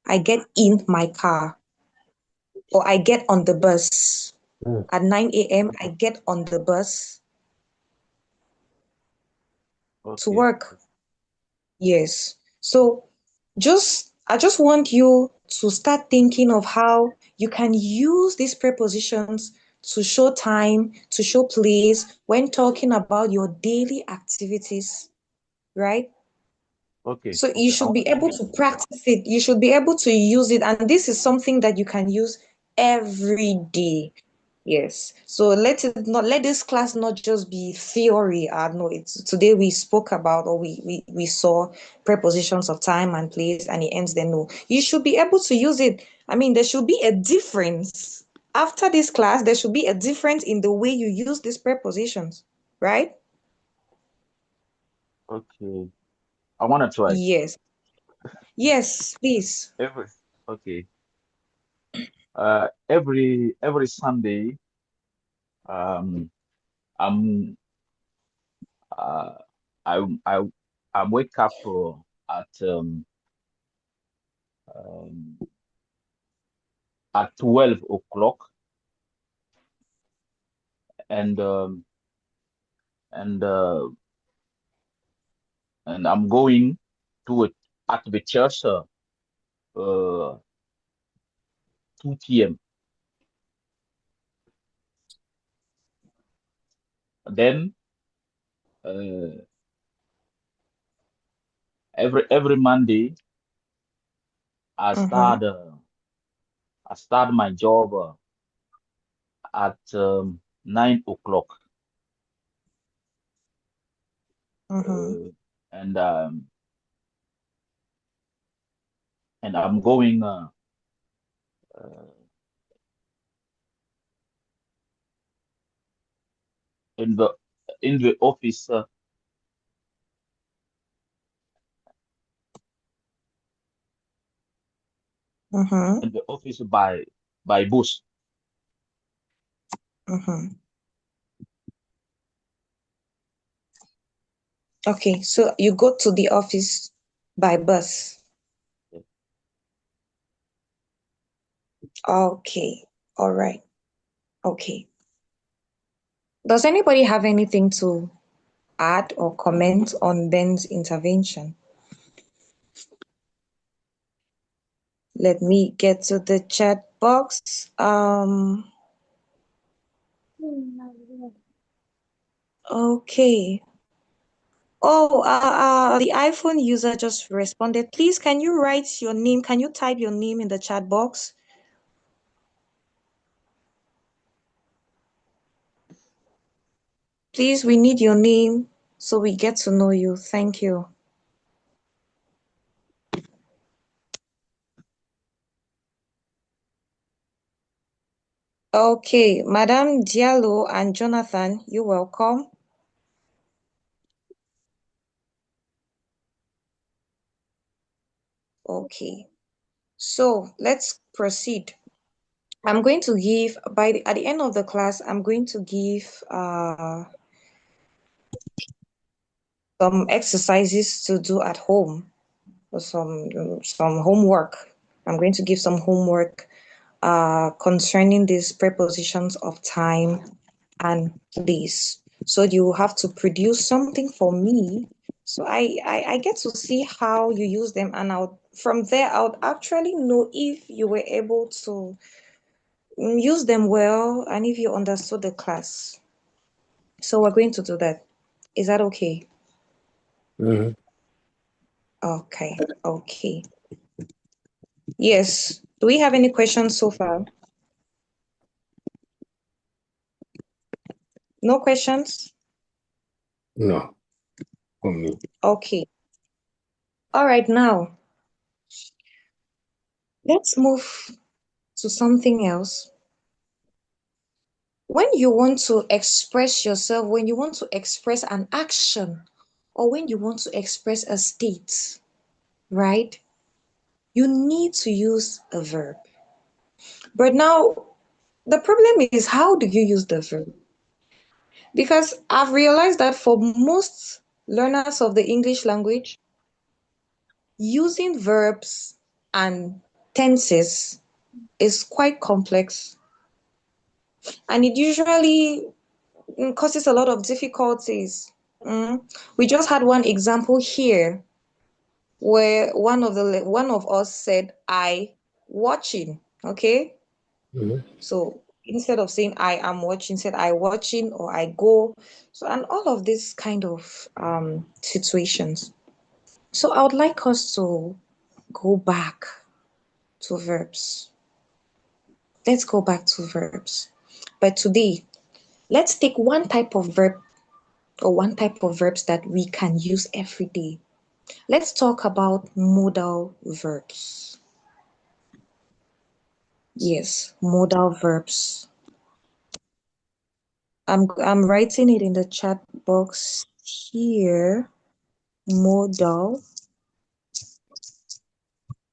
I get in my car or I get on the bus. At 9 a.m., I get on the bus to Okay. work. Yes. So I just want you to start thinking of how you can use these prepositions to show time, to show place when talking about your daily activities, right? Okay. So you should be able to practice it. You should be able to use it. And this is something that you can use every day. Yes. So let this class not just be theory. No, today we spoke about, or we saw prepositions of time and place, and it ends there. No, you should be able to use it. I mean, there should be a difference. After this class, there should be a difference in the way you use these prepositions, right? Okay. I want to try. Yes. Yes, please. Okay. Every Sunday, um, I'm uh, I wake up um, at 12 o'clock, and and uh, and I'm going to it at the church 2 p.m. Then uh, every Monday I Mm-hmm. start I start my job at 9 o'clock, Mm-hmm. and I'm going uh, in the office Mm-hmm. by bus. Mm-hmm. Okay, so you go to the office by bus. Okay, all right. Okay. Does anybody have anything to add or comment on Ben's intervention? Let me get to the chat box. Okay. Oh, the iPhone user just responded. Please, can you write your name? Can you type your name in the chat box? Please, we need your name so we get to know you. Thank you. Okay, Madam Diallo and Jonathan, you're welcome. Okay, so let's proceed. I'm going to give, at the end of the class, I'm going to give some exercises to do at home, or some homework. I'm going to give some homework concerning these prepositions of time and place. So you have to produce something for me. So I get to see how you use them, and from there I would actually know if you were able to use them well and if you understood the class. So we're going to do that. Is that okay? Mhm. Okay, okay. Yes. Do we have any questions so far? No questions? No, for me. Okay. All right, now let's move to something else. When you want to express yourself, when you want to express an action, or when you want to express a state, right? You need to use a verb. But now, the problem is, how do you use the verb? Because I've realized that for most learners of the English language, using verbs and tenses is quite complex, and it usually causes a lot of difficulties. We just had one example here where one of us said, "I watching." Okay, Mhm. so instead of saying I am watching, said I watching or I go. So, and all of these kind of situations. So I would like us to go back to verbs. Let's go back to verbs. But today, let's take one type of verb or one type of verbs that we can use every day. Let's talk about modal verbs. Yes, modal verbs. I'm writing it in the chat box here. Modal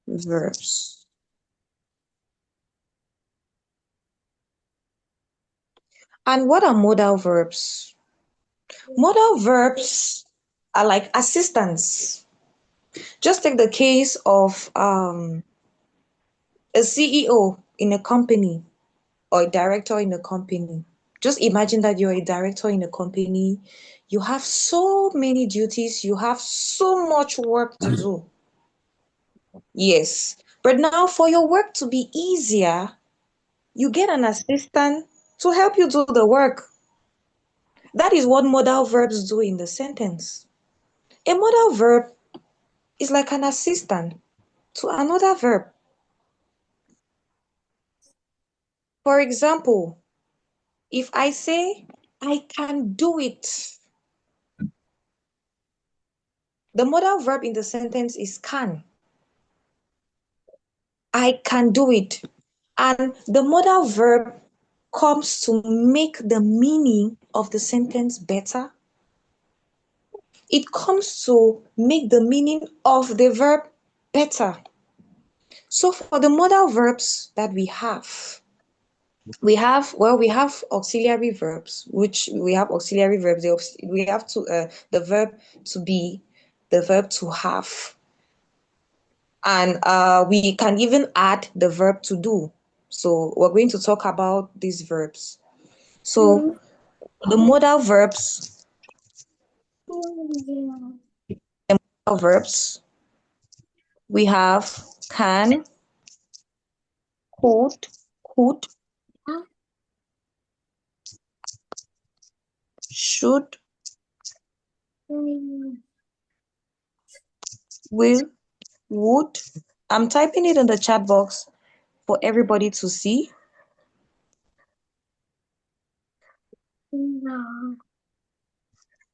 verbs. And what are modal verbs? Modal verbs are like assistants. Just take the case of a CEO in a company or a director in a company. Just imagine that you're a director in a company. You have so many duties. You have so much work to do. Yes. But now for your work to be easier, you get an assistant to help you do the work. That is what modal verbs do in the sentence. A modal verb is like an assistant to another verb. For example, if I say, I can do it, the modal verb in the sentence is can. I can do it. And the modal verb comes to make the meaning of the sentence better. It comes to make the meaning of the verb better. So for the modal verbs that we have auxiliary verbs, which we have auxiliary verbs. We have the verb to be, the verb to have, and we can even add the verb to do. So we're going to talk about these verbs. So the modal verbs, we have can, could, should, will, would. I'm typing it in the chat box for everybody to see.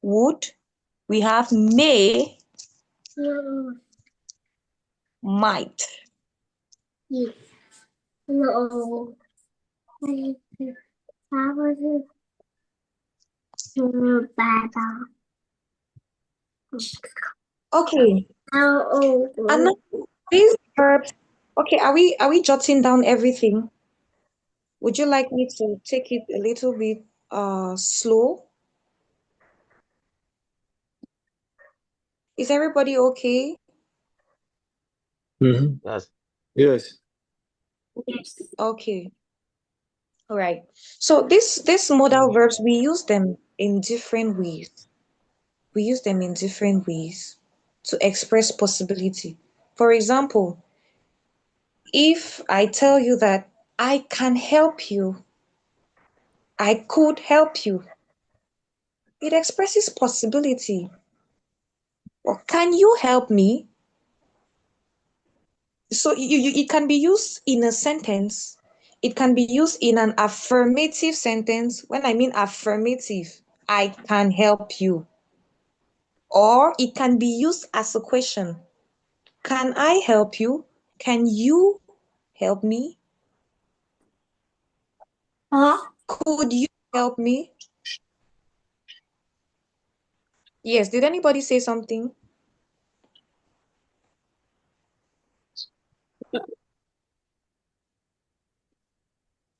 Would. We have may, might. Okay. And now these verbs. Okay, are we jotting down everything? Would you like me to take it a little bit slow? Is everybody okay? Yes. Yes. Okay. All right. So this modal verbs, we use them in different ways. We use them in different ways to express possibility. For example, if I tell you that I can help you, I could help you, it expresses possibility. Or can you help me? So it can be used in a sentence. It can be used in an affirmative sentence. When I mean affirmative, I can help you. Or it can be used as a question. Can I help you? Can you help me? Could you help me? Yes, did anybody say something?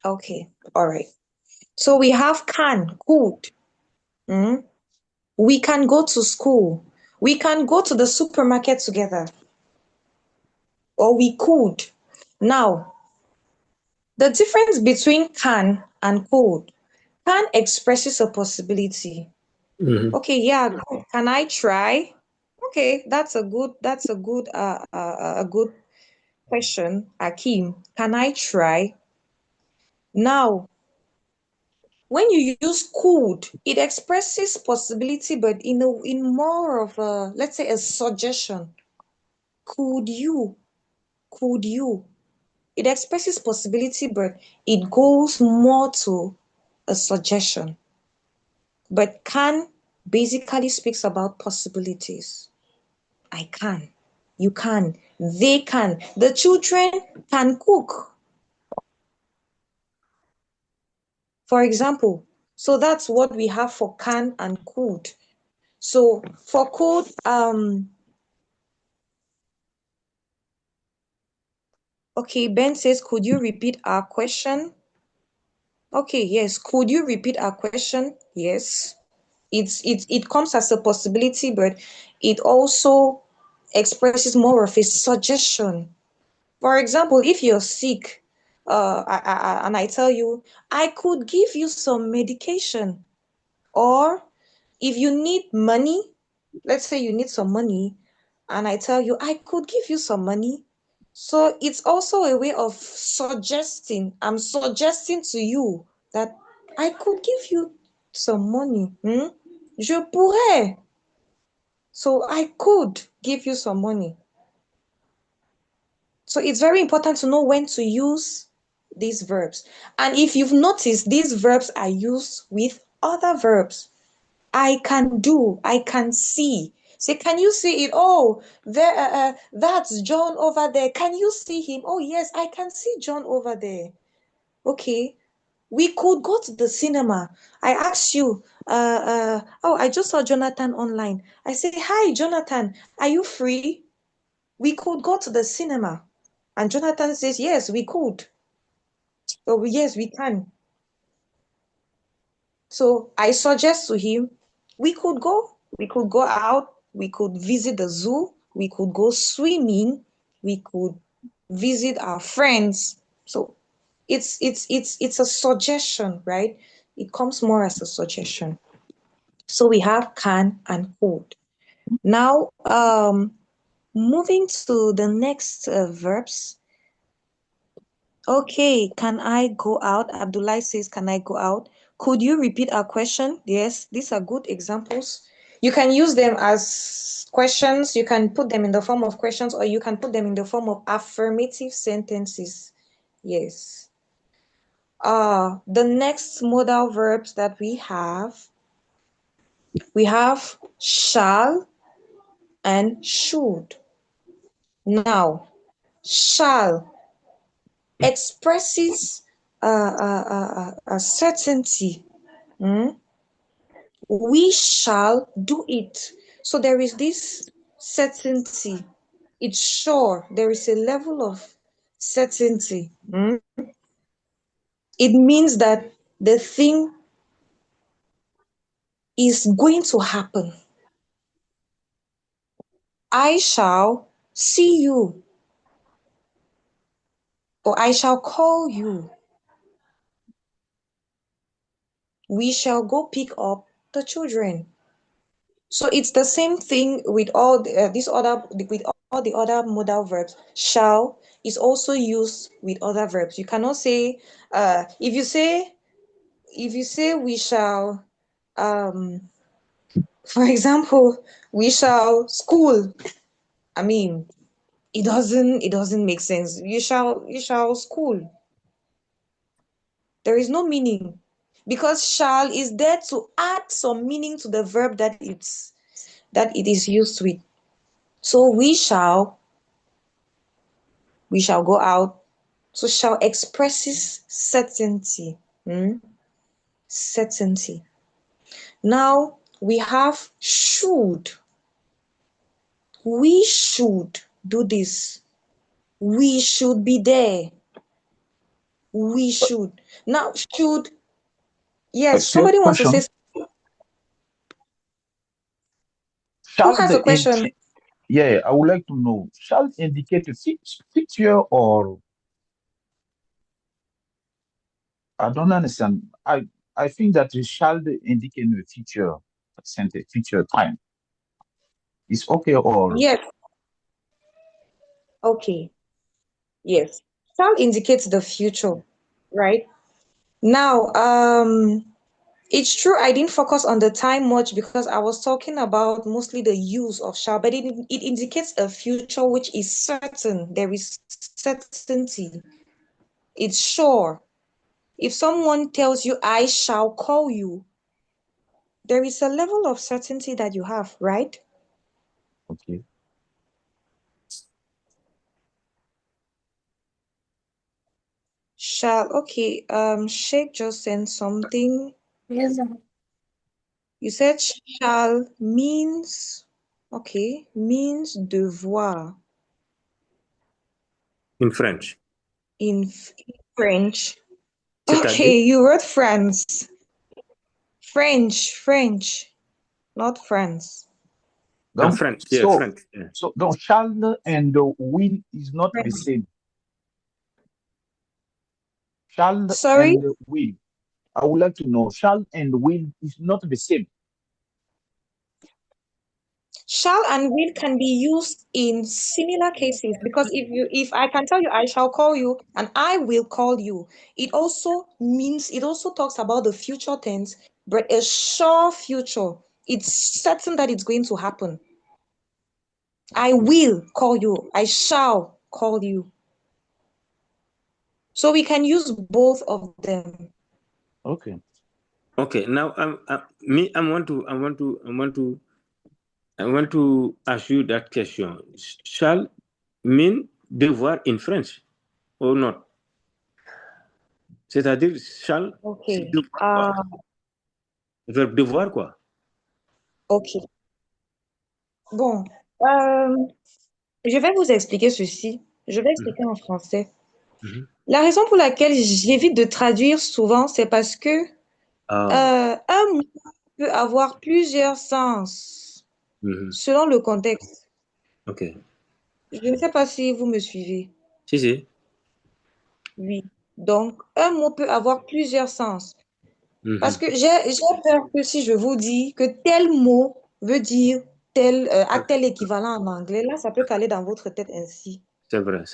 Okay, all right. So we have can, could. We can go to school. We can go to the supermarket together. Or we could. Now, the difference between can and could. Can expresses a possibility. Okay, yeah, can I try? Okay, that's a good a good question, Akeem. Can I try? Now, When you use could, it expresses possibility, but in more of a, let's say, a suggestion. Could you? Could you? It expresses possibility, but it goes more to a suggestion. But can basically speaks about possibilities. I can. You can. They can. The children can cook. For example, so that's what we have for can and could. So for could, okay, Ben says, could you repeat our question? Okay, yes. Could you repeat our question? Yes. It comes as a possibility, but it also expresses more of a suggestion. For example, if you're sick, and I tell you, I could give you some medication. Or if you need money, let's say you need some money, and I tell you, I could give you some money. So it's also a way of suggesting. I'm suggesting to you that I could give you some money. Je pourrais. So I could give you some money. So it's very important to know when to use these verbs. And if you've noticed, these verbs are used with other verbs. I can do, I can see. Say, can you see it? Oh, there, that's John over there. Can you see him? Oh, yes, I can see John over there. Okay, we could go to the cinema. I asked you, oh, I just saw Jonathan online. I said, hi, Jonathan, are you free? We could go to the cinema. And Jonathan says, yes, we could. Oh, yes, we can. So I suggest to him, we could go out, we could visit the zoo, we could go swimming, we could visit our friends. So it's a suggestion, right? It comes more as a suggestion. So we have can and could. Now, moving to the next verbs. Okay, can I go out? Abdullah says, can I go out? Could you repeat our question? Yes, these are good examples. You can use them as questions. You can put them in the form of questions, or you can put them in the form of affirmative sentences. Yes. The next modal verbs that we have shall and should. Now, shall expresses a certainty. We shall do it. So there is this certainty. It's sure. There is a level of certainty. It means that the thing is going to happen. I shall see you, or I shall call you. We shall go pick up the children. So it's the same thing with all all the other modal verbs. Shall is also used with other verbs. You cannot say if you say we shall, for example, we shall school. I mean, it doesn't make sense. You shall school. There is no meaning, because shall is there to add some meaning to the verb that it is used with. So we shall go out. So shall expresses certainty. Certainty. Now we have should. We should do this. We should be there. We should. Now, should, yes, Still somebody wants to question. say, who Shall has a the question? yeah, I would like to know, shall indicate a future, or I don't understand. I think that it shall indicate a future sentence, future time. It's okay, or Yes, okay, yes. Shall indicates the future, right? Now, It's true, I didn't focus on the time much because I was talking about mostly the use of shall, but it indicates a future which is certain. There is certainty. It's sure. If someone tells you, I shall call you, there is a level of certainty that you have, right? Okay. Shall, okay, Sheikh just sent something. Yes. You said shall means, okay, means devoir In French. in French. C'est-à-dire? Okay, you wrote France. French, not France. Donc, French, yeah, so, French. Yeah. so donc shall and will is not the French. same. Shall Sorry? and will. I would like to know, shall and will is not the same. Shall and will can be used in similar cases because if I can tell you I shall call you and I will call you, it also talks about the future tense, but a sure future. It's certain that it's going to happen. I will call you. I shall call you. So we can use both of them. Okay. Okay. Now, I want to ask you that question. Shall mean devoir in French or not? C'est-à-dire, shall, Okay. verbe devoir, quoi. Ok. Bon, je vais vous expliquer ceci. Je vais expliquer en français. Mhm. La raison pour laquelle j'évite de traduire souvent, c'est parce que un mot peut avoir plusieurs sens selon le contexte. Ok. Je ne sais pas si vous me suivez. Si. Oui. Donc, un mot peut avoir plusieurs sens. Parce que j'ai peur que si je vous dis que tel mot veut dire a tel équivalent en anglais, là, ça peut caler dans votre tête ainsi. C'est vrai.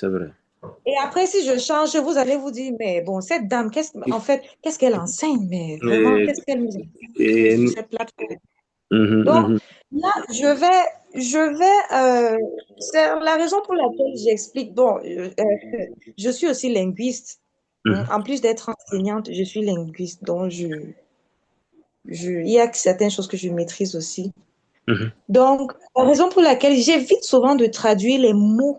Et après, si je change, vous allez vous dire, mais bon, cette dame, qu'est-ce qu'elle enseigne? Mais vraiment, qu'est-ce qu'elle nous enseigne sur cette plateforme? Donc, là, c'est la raison pour laquelle j'explique. Bon, je suis aussi linguiste. En plus d'être enseignante, je suis linguiste. Donc, il y a certaines choses que je maîtrise aussi. Donc, la raison pour laquelle j'évite souvent de traduire les mots,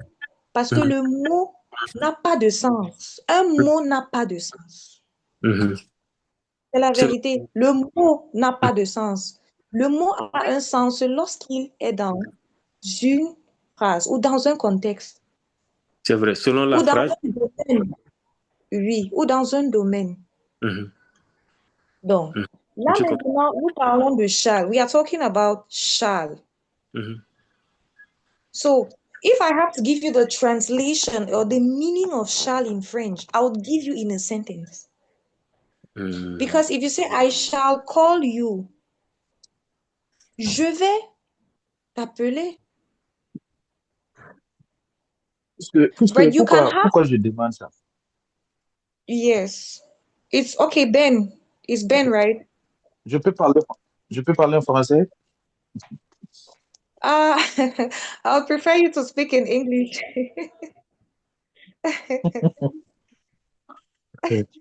parce que le mot n'a pas de sens. Un mot n'a pas de sens. C'est la vérité. Le mot n'a pas de sens. Le mot a un sens lorsqu'il est dans une phrase ou dans un contexte. C'est vrai. Selon la ou dans phrase. Un domaine. Oui, ou dans un domaine. Donc, là maintenant, nous parlons de shall. We are talking about shall. So, if I have to give you the translation or the meaning of shall in French, I would give you in a sentence. Because if you say, I shall call you, je vais t'appeler. Pourquoi je demande ça? Yes. It's okay, Ben. It's Ben, right? Je peux parler en français? I would prefer you to speak in English.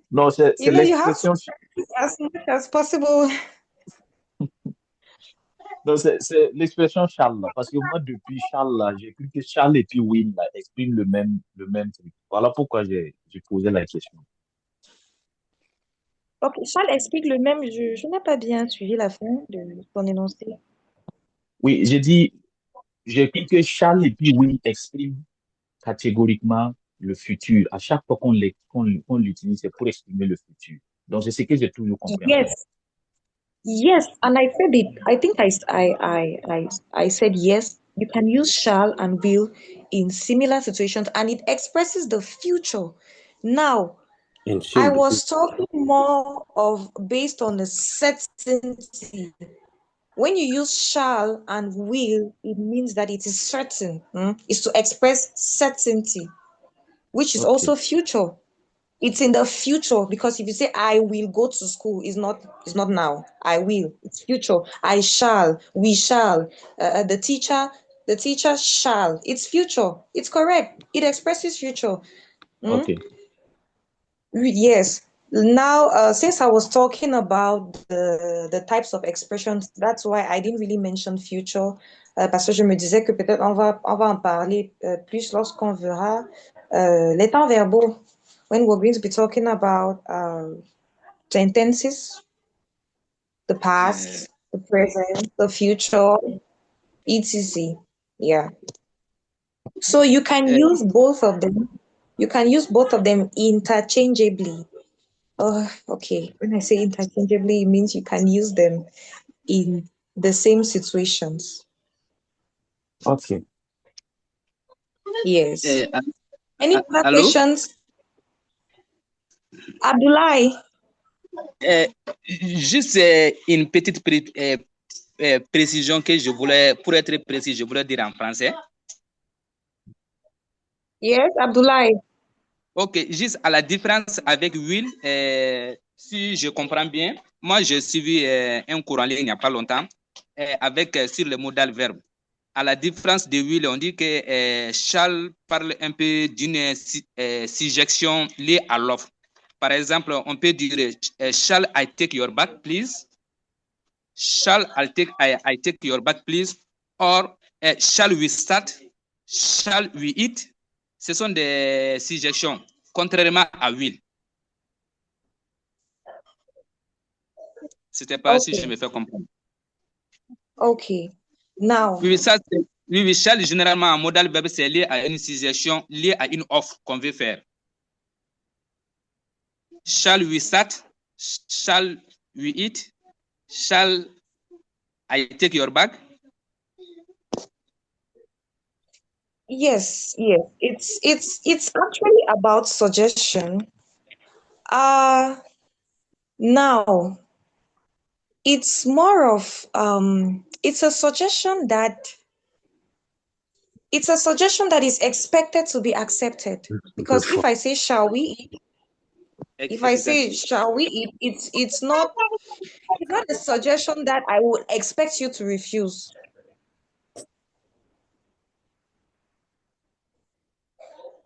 Non, c'est l'expression. As much as possible. Non, c'est l'expression Charles, là, parce que moi, depuis Charles, là, j'ai cru que Charles et puis Will, là, expriment le même truc. Voilà pourquoi j'ai posé la question. Ok, Charles explique le même. Je n'ai pas bien suivi la fin de ton énoncé. Oui, j'ai cru que Charles et puis Will expriment catégoriquement le futur. À chaque fois qu'on l'utilise, c'est pour exprimer le futur. Donc, c'est ce que j'ai toujours compris. Yes, and I said it. I think I said yes. You can use shall and will in similar situations, and it expresses the future. Now, I was talking more of based on the certainty. When you use shall and will, it means that it is certain. It's to express certainty, which is also future. It's in the future, because if you say I will go to school, it's not now. I will. It's future. I shall. We shall. The teacher shall. It's future. It's correct. It expresses future. Okay. Yes. Now, since I was talking about the types of expressions, that's why I didn't really mention future, parce que je me disais que peut-être on va en parler plus lorsqu'on verra les temps verbaux, when we're going to be talking about sentences, the past, the present, the future, etc. Yeah. So you can use both of them. You can use both of them interchangeably. Oh, okay. When I say interchangeably, it means you can use them in the same situations. Okay. Yes. Any other Hello? questions? Abdoulaye? Juste une petite précision que je voulais, pour être précis, je voulais dire en français. Yes, Abdoulaye. Ok, juste à la différence avec Will, si je comprends bien, moi j'ai suivi un cours en ligne il n'y a pas longtemps avec sur le modal verbe. À la différence de Will, on dit que Charles parle un peu d'une suggestion liée à l'offre. Par exemple, on peut dire Shall I take your bag, please? Shall I take your bag, please? Or shall we start? Shall we eat? Ce sont des suggestions, contrairement à will. C'était pas si je me fais comprendre. Okay. Now. Oui, ça, oui, shall généralement en modal verbe, c'est lié à une suggestion, lié à une offre qu'on veut faire. Shall we start? Shall we eat? Shall I take your bag? Yes. It's actually about suggestion. Now it's more of it's a suggestion that is expected to be accepted. Because if I say shall we eat, if I say shall we eat, it's not a suggestion that I would expect you to refuse.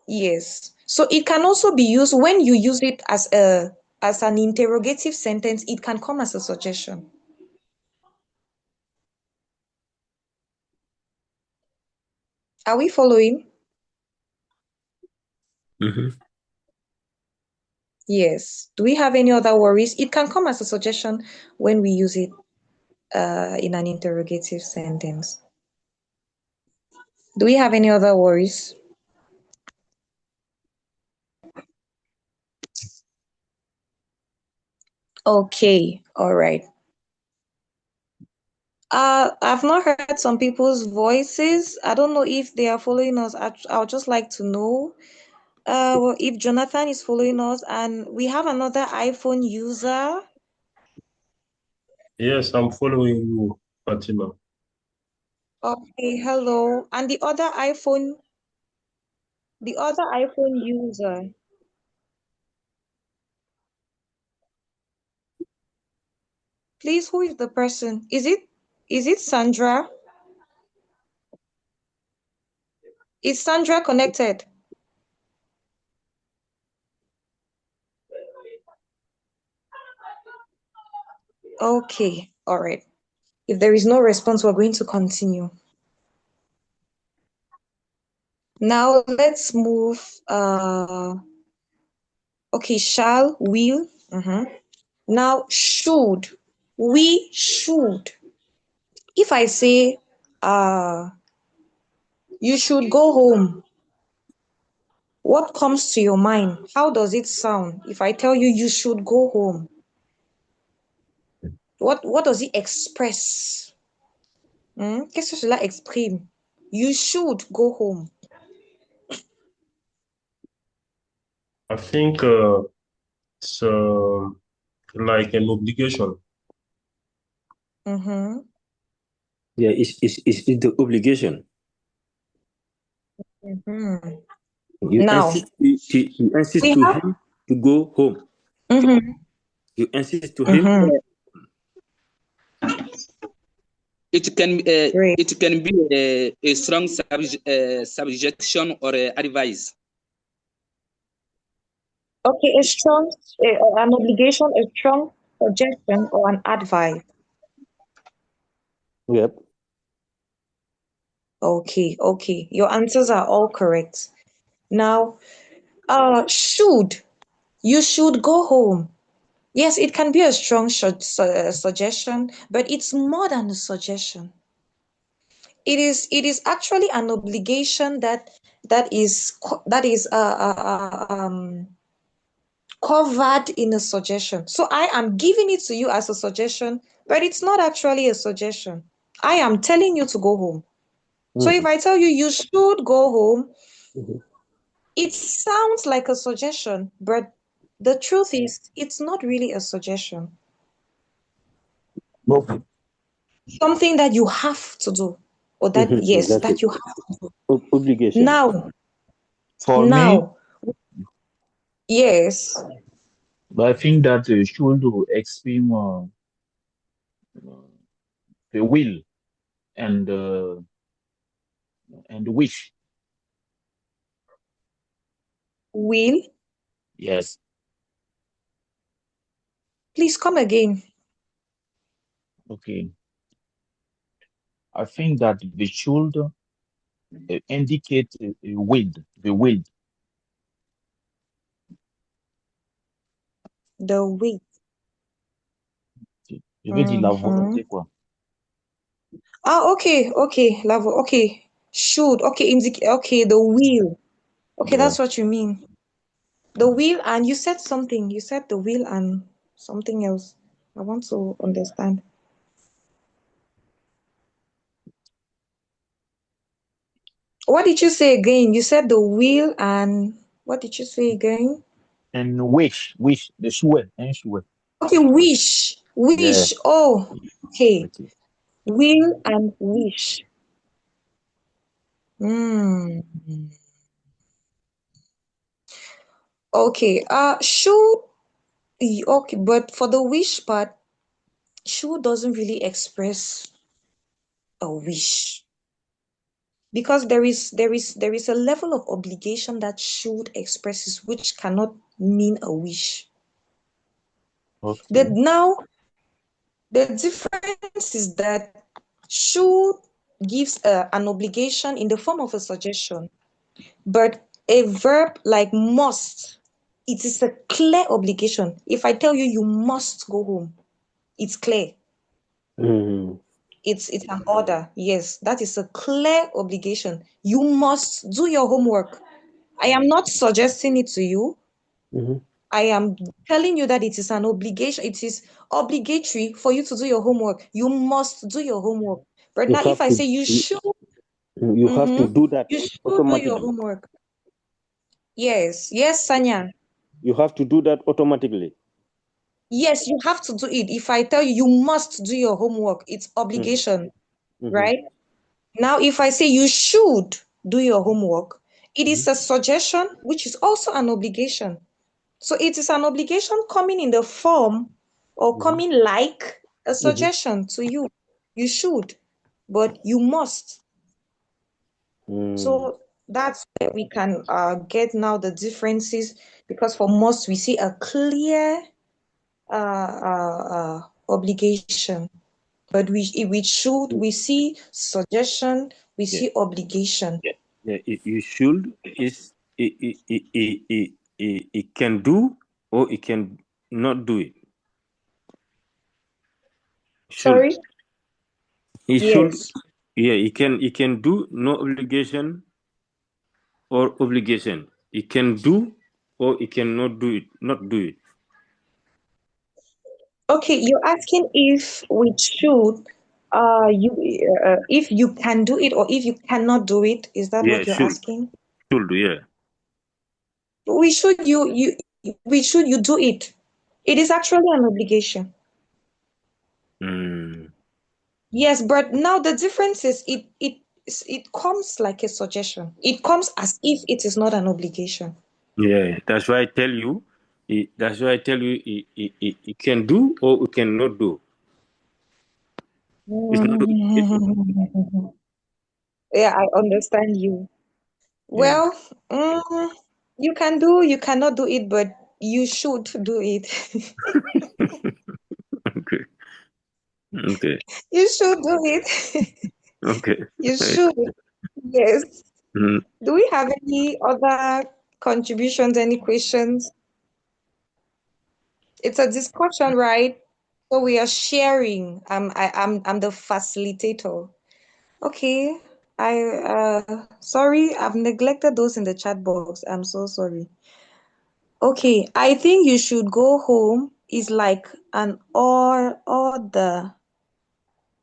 Yes. So it can also be used when you use it as an interrogative sentence, it can come as a suggestion. Are we following? Yes. Do we have any other worries? It can come as a suggestion when we use it in an interrogative sentence. Do we have any other worries? Okay, all right. I've not heard some people's voices. I don't know if they are following us. I would just like to know if Jonathan is following us, and we have another iPhone user. Yes, I'm following you, Fatima. Okay, hello. And the other iPhone user. Please, who is the person? Is it Sandra? Is Sandra connected? Okay, all right. If there is no response, we're going to continue. Now let's move. Okay, shall, will. Now, should. We should. If I say, you should go home, what comes to your mind? How does it sound? If I tell you you should go home, what does it express? Qu'est-ce que cela exprime? You should go home. I think it's like an obligation. Yeah, it's the obligation. You Now, insist to him to go home. Mm-hmm. You insist to him. Mm-hmm. It can Great. it can be a strong subjection or advice. Okay, an obligation, a strong suggestion, or an advice. Yep. Okay, okay. Your answers are all correct. Now, you should go home. Yes, it can be a strong suggestion, but it's more than a suggestion. It is actually an obligation that is covered in a suggestion. So I am giving it to you as a suggestion, but it's not actually a suggestion. I am telling you to go home. So if I tell you you should go home, it sounds like a suggestion, but the truth is it's not really a suggestion. Okay. Something that you have to do, or that yes, That's that it. you have to do. Obligation. Now, For me, now, yes, but I think that should exprime the will and wish. will, Yes. please come again. Okay. I think that the should indicate a will, the will. The will. Je veux dire la Mhm. volonté, quoi. Ah, okay, okay, level, okay, should, okay, okay, the will. Okay, Yeah. that's what you mean. The will, and you said something. You said the will and something else. I want to understand. What did you say again? You said the will and what did you say again? And wish, the souhait, un souhait. Okay, wish. Yeah. Oh, okay. Okay. Will and wish. Hmm. Okay. Should. Okay, but for the wish part, should doesn't really express a wish, because there is a level of obligation that should expresses, which cannot mean a wish. Okay. Now the difference is that should gives an obligation in the form of a suggestion, but a verb like must, it is a clear obligation. If I tell you you must go home, it's clear. It's an order. Yes, that is a clear obligation. You must do your homework. I am not suggesting it to you. I am telling you that it is an obligation. It is obligatory for you to do your homework. You must do your homework. But You now, if have I to. say you should, You have to do that you should do your automatically. homework. Yes, yes, Sanya. You have to do that automatically. Yes, you have to do it. If I tell you you must do your homework, it's obligation, right? Now, if I say you should do your homework, it is a suggestion, which is also an obligation. So it is an obligation coming in the form or coming like a suggestion to you. You should, but you must. So that's where we can get now the differences, because for must we see a clear obligation, but we should, we see suggestion, we see obligation. Yeah, you should is it can do or it can not do it. Sorry? It should. Yes. Yeah, it can do, no obligation or obligation. It can do or it cannot do it, not do it. Okay, you're asking if we should, if you can do it or if you cannot do it. Is that Yeah, what you're should asking? do, yeah. We should you do it. It is actually an obligation. Yes, but now the difference is it comes like a suggestion. It comes as if it is not an obligation. Yeah, that's why I tell you That's why I tell you, it can do or it cannot do. It's not obligation. Yeah, I understand you. Yeah. Well, you can do, you cannot do it, but you should do it. Okay. Okay. You should do it. Okay. You should. Yes. Mhm. Do we have any other contributions, any questions? It's a discussion, right? So we are sharing. I'm the facilitator. Okay. Sorry, I've neglected those in the chat box. I'm so sorry. Okay, I think you should go home is like an order.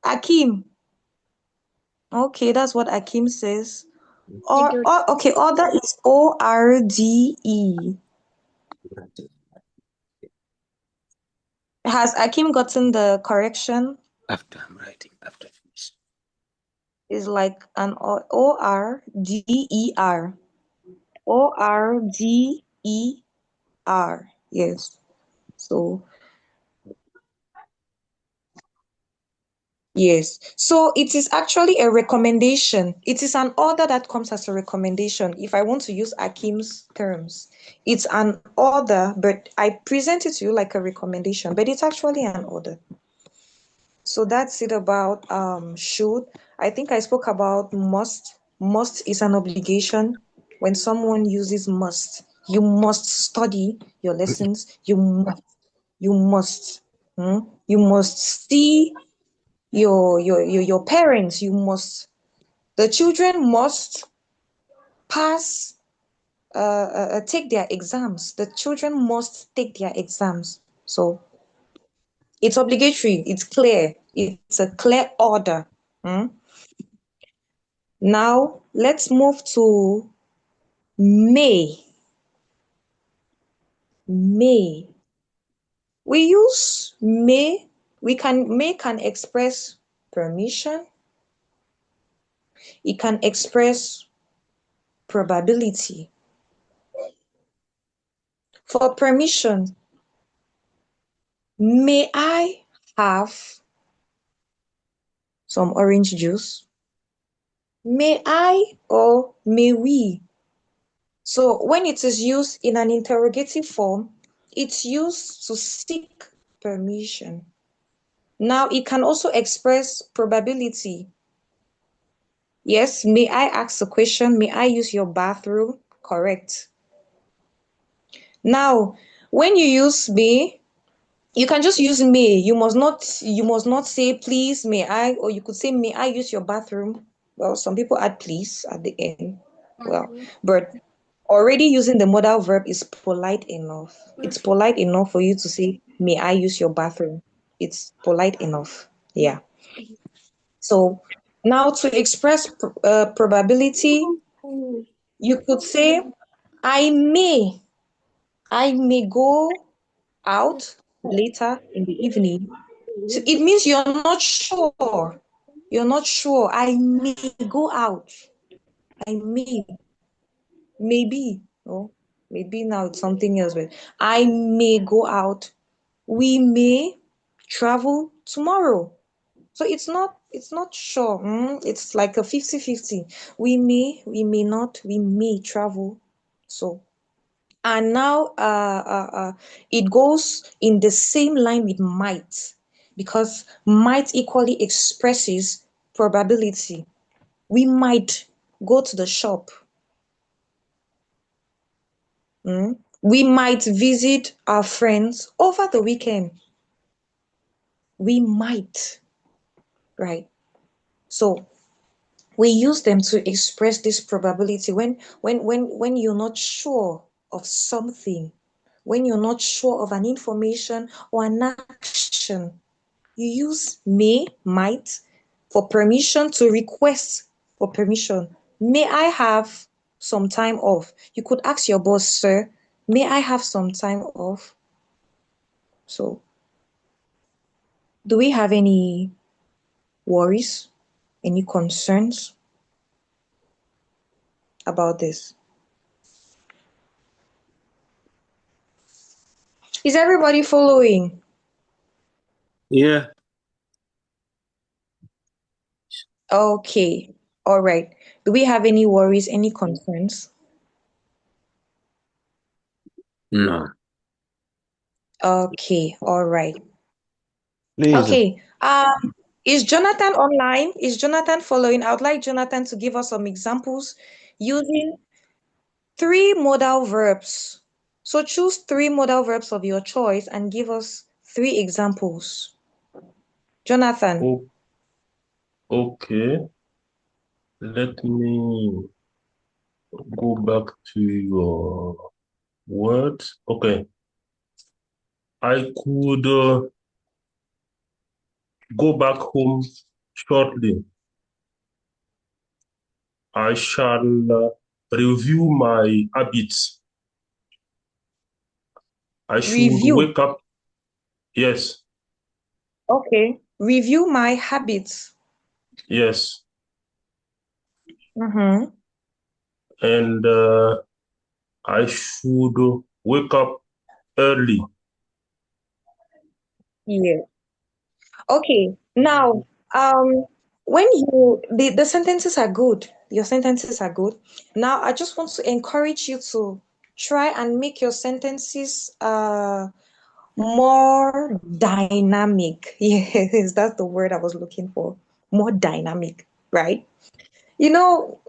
Akim. Okay, that's what Akim says. Okay, order is ORDE. Has Akim gotten the correction? After I'm writing, after finish. Is like an ORDER. ORDER. Yes. So yes. So it is actually a recommendation. It is an order that comes as a recommendation. If I want to use Akim's terms, it's an order, but I present it to you like a recommendation, but it's actually an order. So that's it about should. I think I spoke about must. Must is an obligation. When someone uses must, you must study your lessons. You must. You must see your parents. You must. The children must pass. Take their exams. The children must take their exams. So it's obligatory. It's clear. It's a clear order. Now let's move to may. May. We use may. May can express permission. It can express probability. For permission, may I have some orange juice? May I or may we? So when it is used in an interrogative form, it's used to seek permission. Now it can also express probability. Yes, may I ask a question? May I use your bathroom? Correct. Now, when you use may, you can just use may. You must not say please, may I, or you could say may I use your bathroom? Well, some people add please at the end. Well, but already using the modal verb is polite enough. It's polite enough for you to say may I use your bathroom. It's polite enough. Yeah. So now to express probability, you could say I may go out later in the evening. So it means you're not sure. You're not sure. I may go out. I may. Maybe. Oh, maybe now it's something else. But I may go out. We may travel tomorrow. So it's not sure. It's like a 50-50. We may not, we may travel. So and now it goes in the same line with might, because might equally expresses probability. We might go to the shop. We might visit our friends over the weekend. We might, right? So we use them to express this probability when you're not sure of something, when you're not sure of an information or an action. You use may, might for permission, to request for permission. May I have some time off? You could ask your boss, sir, may I have some time off? So, do we have any worries, any concerns about this? Is everybody following? Yeah. Okay. All right. Do we have any worries, any concerns? No. Okay. All right. Please. Okay. Is Jonathan online? Is Jonathan following? I would like Jonathan to give us some examples using 3 modal verbs. So choose 3 modal verbs of your choice and give us 3 examples. Jonathan. Oh, okay. Let me go back to your words. Okay. I could go back home shortly. I shall review my habits. I should Review. wake up. Yes, Okay. Review my habits. yes. Mm-hmm. And I should wake up early. Yeah. Okay. Now, when the sentences are good, your sentences are good. Now, I just want to encourage you to try and make your sentences more dynamic. Yes, that's the word I was looking for. More dynamic, right? You know,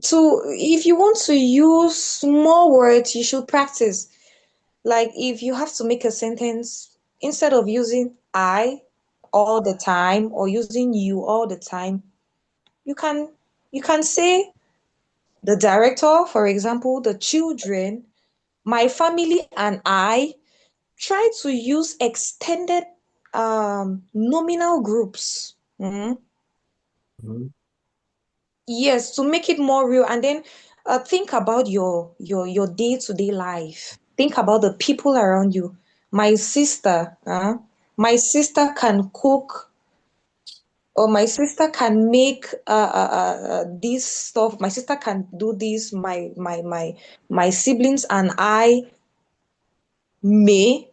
if you want to use more words, you should practice. Like if you have to make a sentence, instead of using I all the time or using you all the time, you can say the director, for example, the children, my family and I. Try to use extended nominal groups. Mhm. Mhm. Yes, to make it more real, and then think about your day-to-day life. Think about the people around you. My sister can cook, or my sister can make this stuff. My sister can do this. My siblings and I may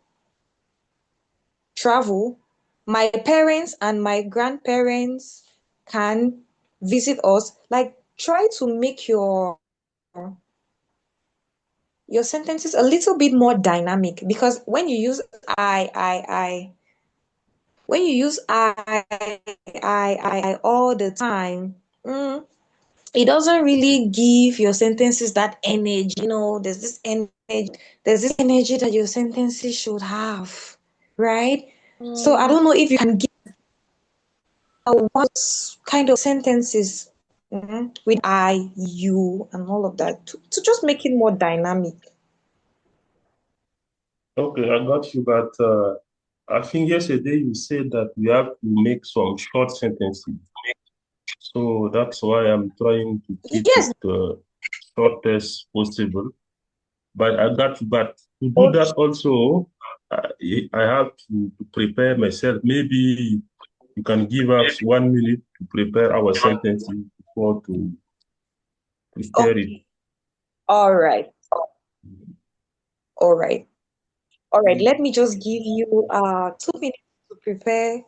travel. My parents and my grandparents can visit us. Like, try to make your sentences a little bit more dynamic, because when you use I, when you use I all the time, it doesn't really give your sentences that energy. There's this energy that your sentences should have, right? So I don't know if you can give what kind of sentences with I, you, and all of that to just make it more dynamic. Okay, I got you, but I think yesterday you said that we have to make some short sentences. So that's why I'm trying to keep Yes. it short as possible. But I got you. But to do Okay. that also, I have to prepare myself. Maybe you can give us 1 minute to prepare our sentences before to share it. Okay. All right. All right. All right. Let me just give you 2 minutes to prepare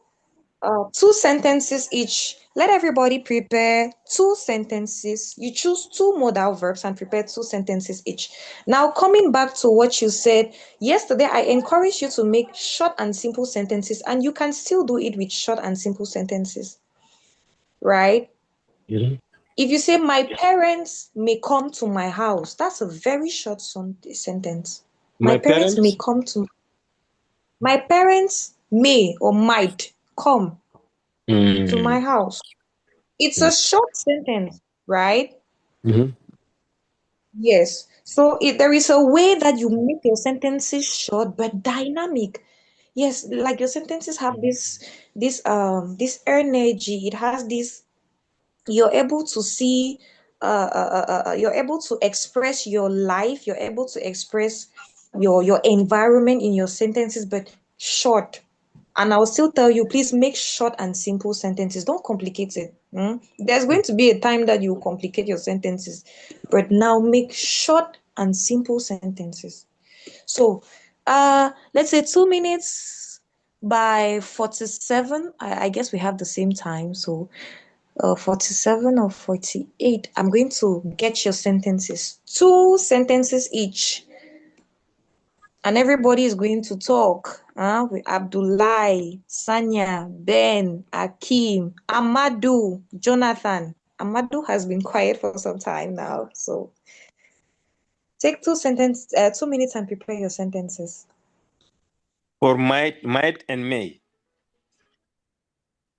2 sentences each. Let everybody prepare 2 sentences. You choose 2 modal verbs and prepare 2 sentences each. Now, coming back to what you said yesterday, I encouraged you to make short and simple sentences, and you can still do it with short and simple sentences, right? Mhm. If you say, my parents may come to my house, that's a very short sentence. My My parents may parents. come to my parents may or might come to my Mm. house. It's a short sentence, right? Mhm. Yes. So there is a way that you make your sentences short but dynamic. Yes, like your sentences have this energy. It has this. You're able to see. You're able to express your life. You're able to express your environment in your sentences, but short. And I'll still tell you, please make short and simple sentences. Don't complicate it. There's going to be a time that you complicate your sentences, but now make short and simple sentences. So, let's say 2 minutes by 47. I guess we have the same time. So, 47 or 48. I'm going to get your sentences. 2 sentences each. And everybody is going to talk. With Abdullah, Sanya, Ben, Akim, Amadou, Jonathan. Amadou has been quiet for some time now. So take 2 minutes and prepare your sentences. For might and may.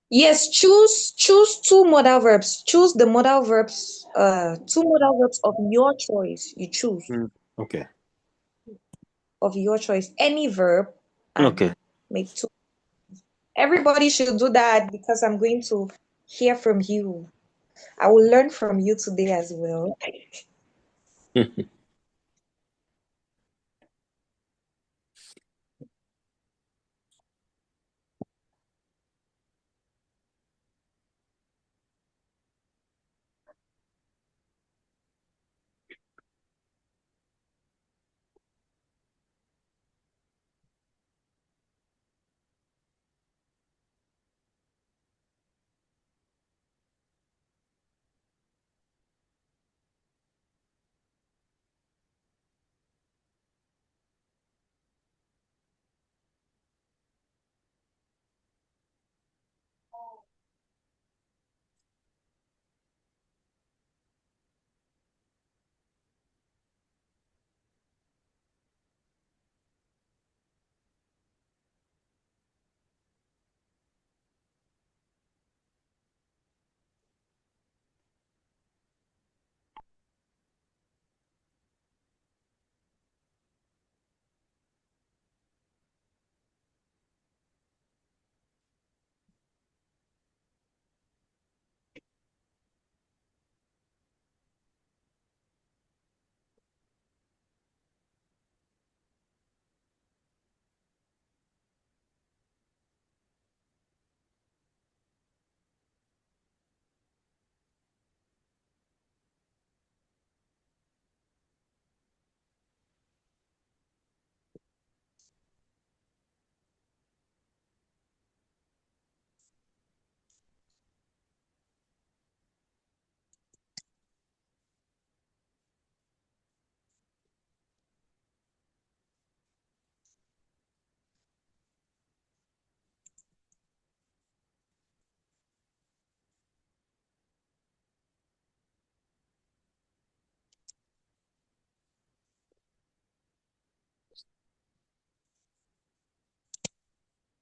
Yes, choose 2 modal verbs. Choose the modal verbs, 2 modal verbs of your choice. You choose Okay. of your choice. Any verb and Okay. make 2. Everybody should do that because I'm going to hear from you. I will learn from you today as well.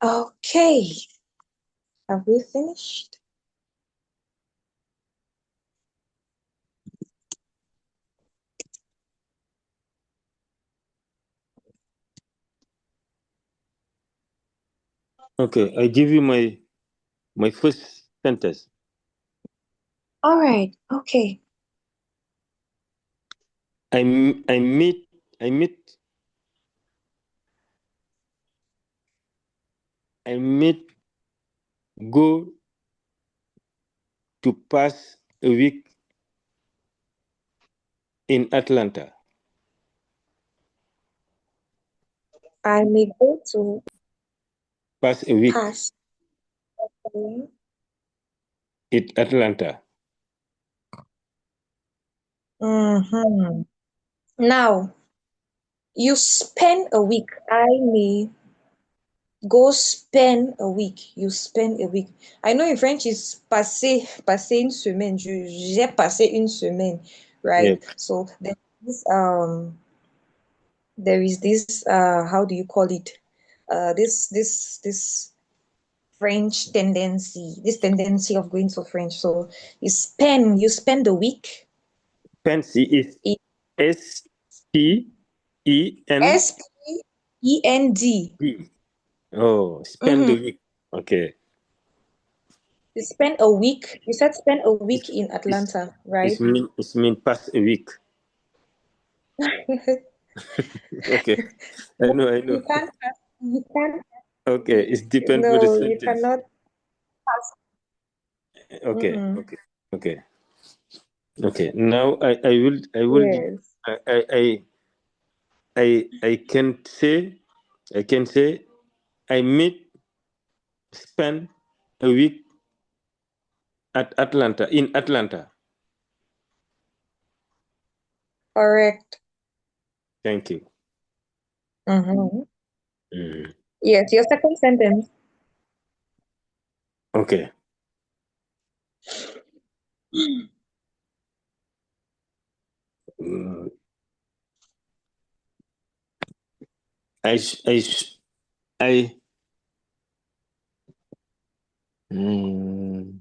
Okay. Have we finished? Okay. I give you my first sentence. All right. Okay. I meet go to pass a week in Atlanta. I may go to Pass a week pass. in Atlanta. Now, you spend a week. I may go spend a week. You spend a week. I know in French is passer une semaine. J'ai passé une semaine, right? Yep. So there is this how do you call it? This French tendency, this tendency of going to French. So you spend a week. Fancy is SPEN. SPEND. Oh, spend a week. Okay. You spend a week. You said spend a week in Atlanta, right? It's mean pass a week. Okay. I know. You can't. Okay, it's depend for the No, you sentence. cannot. Okay, Mm-mm. okay. Now I will Yes. I can say I spend a week at in Atlanta. Correct. Thank you. Mm-hmm. Yes, your second sentence. Okay. Mm, I sh- I sh- I mm,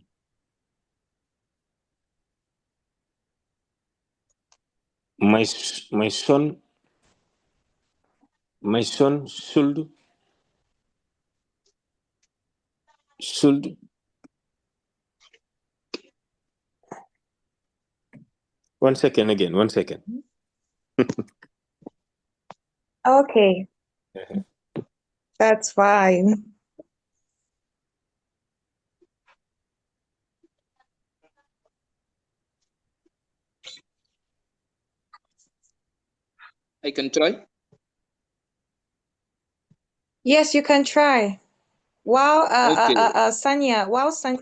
my son should one second again. 1 second. Okay, that's fine. I can try. Yes, you can try. While Okay. Sanya works on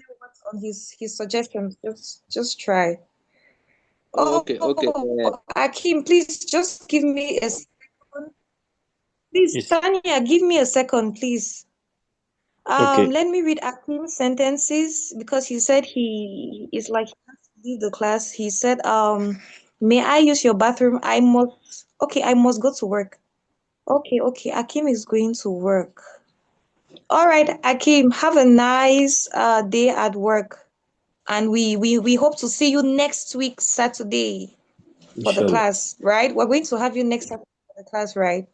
his suggestions, just try. Okay. Oh, Akim, please just give me a second. Please, Yes. Sanya, give me a second, please. Okay. Let me read Akim's sentences because he said he is like he has to leave the class. He said, may I use your bathroom? I must go to work. Okay, Akim is going to work. All right, Akim, have a nice day at work. And we hope to see you next week, Saturday, for the Inshallah. class, right? We're going to have you next Saturday for the class, right?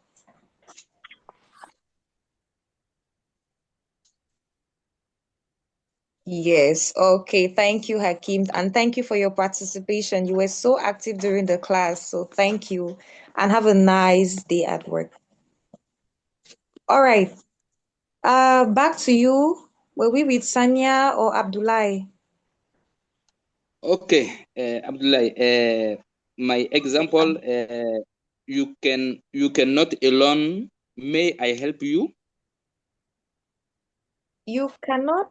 Yes, okay. Thank you, Hakeem. And thank you for your participation. You were so active during the class. So thank you. And have a nice day at work. All right. Back to you. Were we with Sanya or Abdullah? Okay, Abdullah. My example. You cannot alone. May I help you? You cannot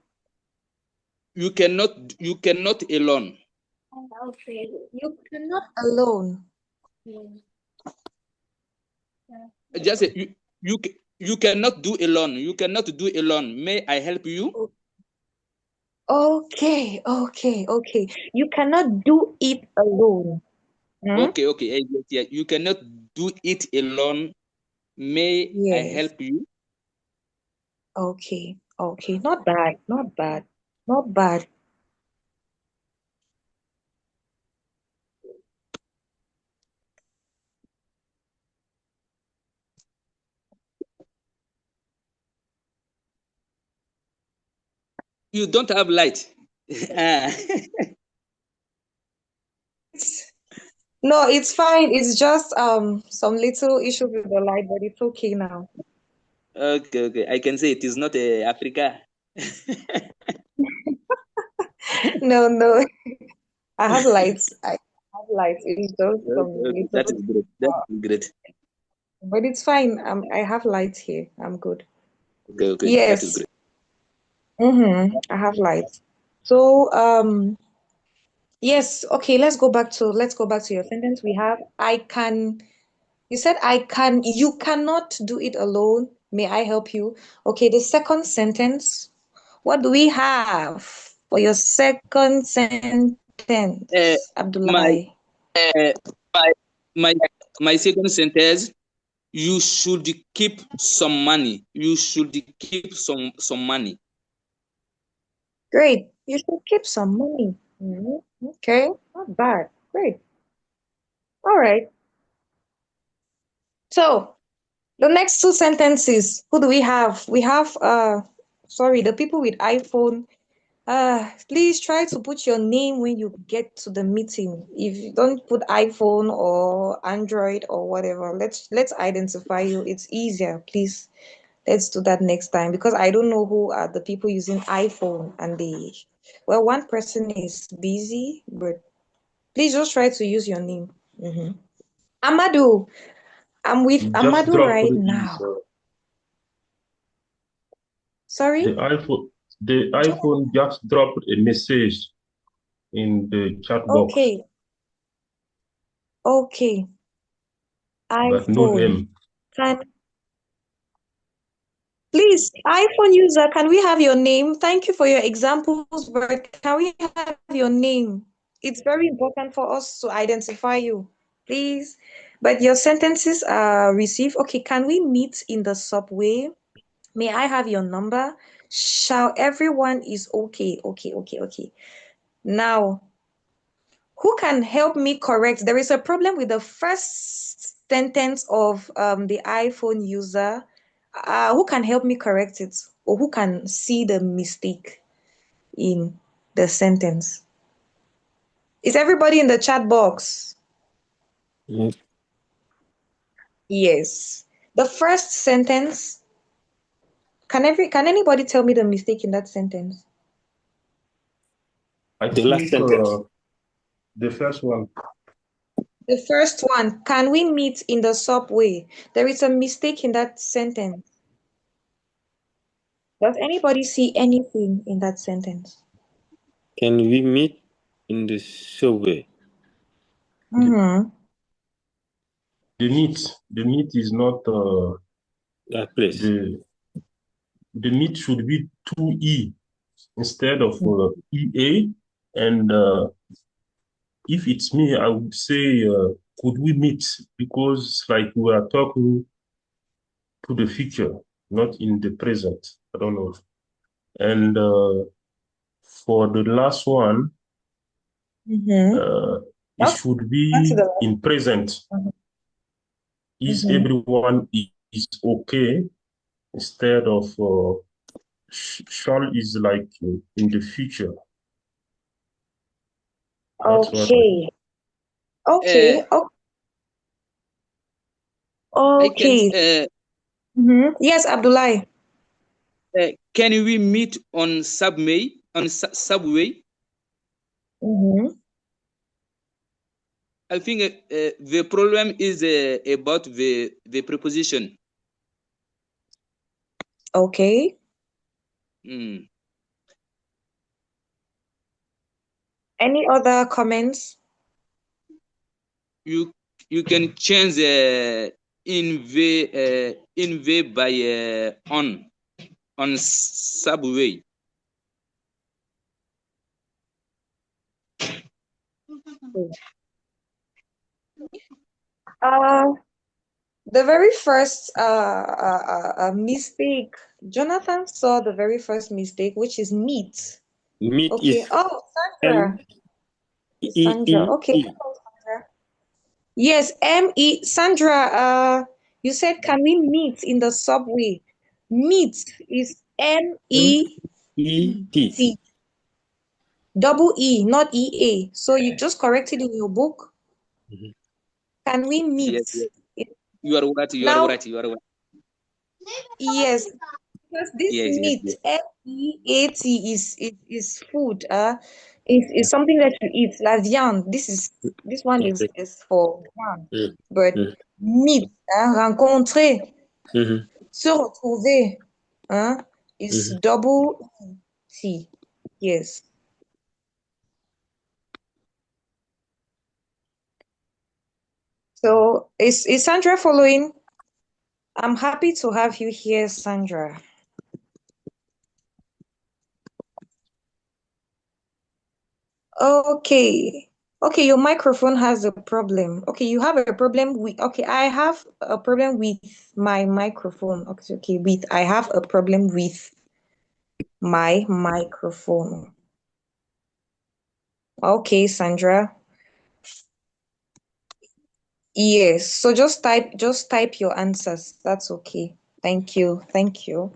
You cannot alone. alone. Just say, you cannot do alone. You cannot do alone. May I help you? Okay. You cannot do it alone. Hmm? Okay. Yeah. You cannot do it alone. May I Yes. help you? Okay. Not bad. Not bad. You don't have light. No, it's fine. It's just some little issue with the light, but it's okay now. Okay. I can say it is not Africa. No. I have lights. I have lights. It's just some Okay. That little, is great. That is great. but it's fine. I have lights here. I'm good. Okay. That is Yes. great. I have lights. So yes. Okay. Let's go back to your sentence. We have I can. You said I can. You cannot do it alone. May I help you? Okay. The second sentence. What do we have for your second Uh, sentence, my Abdullahi? uh, my my second sentence. You should keep some money. You should keep some money. Great. You should keep some money. Okay, not bad. Great. All right. So the next two sentences, who do we have? We have sorry, the people with iPhone. Please try to put your name when you get to the meeting. If you don't put iPhone or Android or whatever, let's identify you. It's easier, please. Let's do that next time because I don't know who are the people using iPhone and well, one person is busy, but please just try to use your name. Amadou, I'm with Just Amadu drop right his, now. Sorry? the iPhone just dropped a message in the chat box, Okay. Okay. but no iPhone. name. Please, iPhone user, can we have your name? Thank you for your examples, but can we have your name? It's very important for us to identify you, please. But your sentences are received. Okay, can we meet in the subway? May I have your number? Shall everyone is okay, okay. Now, who can help me correct? There is a problem with the first sentence of the iPhone user. Who can help me correct it? Or who can see the mistake in the sentence? Is everybody in the chat box? Yes. Yes. The first sentence, can anybody tell me the mistake in that sentence? I The last think sentence. the first one. The first one, can we meet in the subway? There is a mistake in that sentence. Does anybody see anything in that sentence? Can we meet in the subway? Mm-hmm. The meat is not That place. the meat should be 2E instead of EA. And if it's me, I would say, could we meet? Because like we are talking to the future, not in the present. I don't know. And for the last one, Mm-hmm. it Okay, should on to be the last. in present. Is Mm-hmm. everyone is okay instead of shall is like in the future. That's what I Okay. Okay. I can. Okay. Mm-hmm. Yes, Abdullah. Can we meet on subway? On subway? Mm-hmm. I think the problem is about the preposition. Okay. Mm. Any other comments? You can change in the by on subway. The very first mistake, Jonathan saw the very first mistake, which is meat. Meet Okay. is Oh, Sandra. Sandra. Okay. M-E-E. Hello, Sandra. Yes, M-E. Sandra, you said, can we meet in the subway? Meet is M-E-T. M-E-T. Double E, not E-A. So you just corrected in your book. Mhm. Can we meet? Yes. You are right. You Now, are right. You are right. yes, because this Yes. meat, M-E-A-T, is food. Is something that you eat. La viande. This one Okay. is for viande. Mm. But Mm. meat, rencontrer, Mhm. se retrouver, is Mhm. double T. Yes. So is Sandra following? I'm happy to have you here, Sandra. Okay. Okay, your microphone has a problem. Okay, you have a problem with, okay, I have a problem with my microphone. Okay, I have a problem with my microphone. Okay, Sandra. Yes, so just type your answers. That's okay. Thank you. Thank you.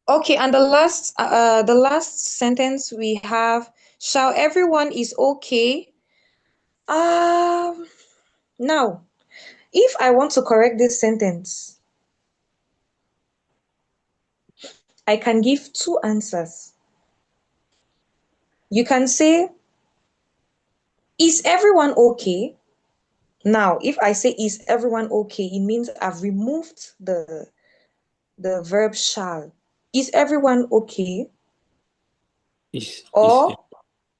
Okay, and the last sentence we have, shall everyone is okay? Now, if I want to correct this sentence, I can give two answers. You can say, is everyone okay? Now, if I say is everyone okay, it means I've removed the verb shall. Is everyone okay? Is Or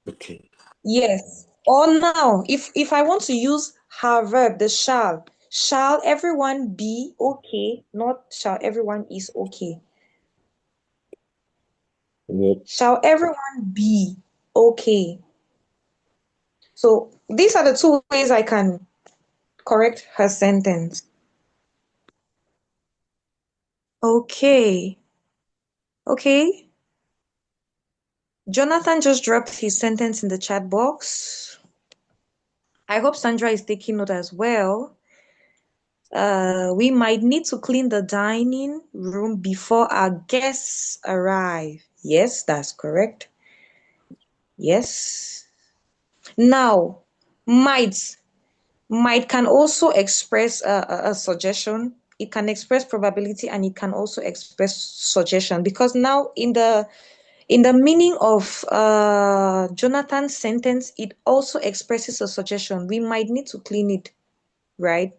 okay. yes. Or now, if I want to use her verb, the shall everyone be okay? Not shall everyone is okay. Yep. Shall everyone be okay? So these are the two ways I can correct her sentence. Okay. Okay. Jonathan just dropped his sentence in the chat box. I hope Sandra is taking note as well. We might need to clean the dining room before our guests arrive. Yes, that's correct. Yes. Now, might can also express a suggestion. It can express probability and it can also express suggestion, because now in the meaning of Jonathan's sentence, it also expresses a suggestion. We might need to clean it, right?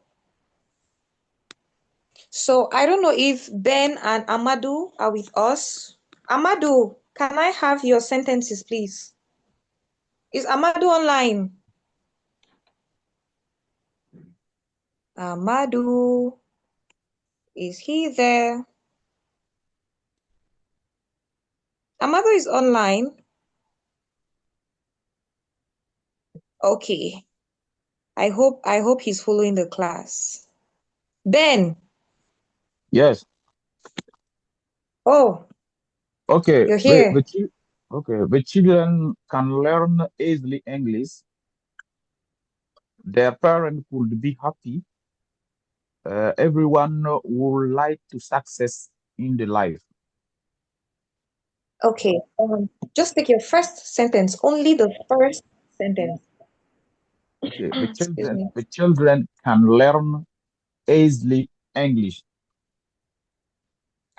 So I don't know if Ben and Amadou are with us. Amadou, can I have your sentences, please? Is Amadou online? Amadou, is he there? Amadou is online. Okay. I hope he's following the class. Ben. Yes. Oh, Okay. you're here. The children can learn easily English. Their parents could be happy. Everyone would like to success in the life. Okay. Just take your first sentence, only the first sentence. Okay. Excuse me. The children can learn easily English.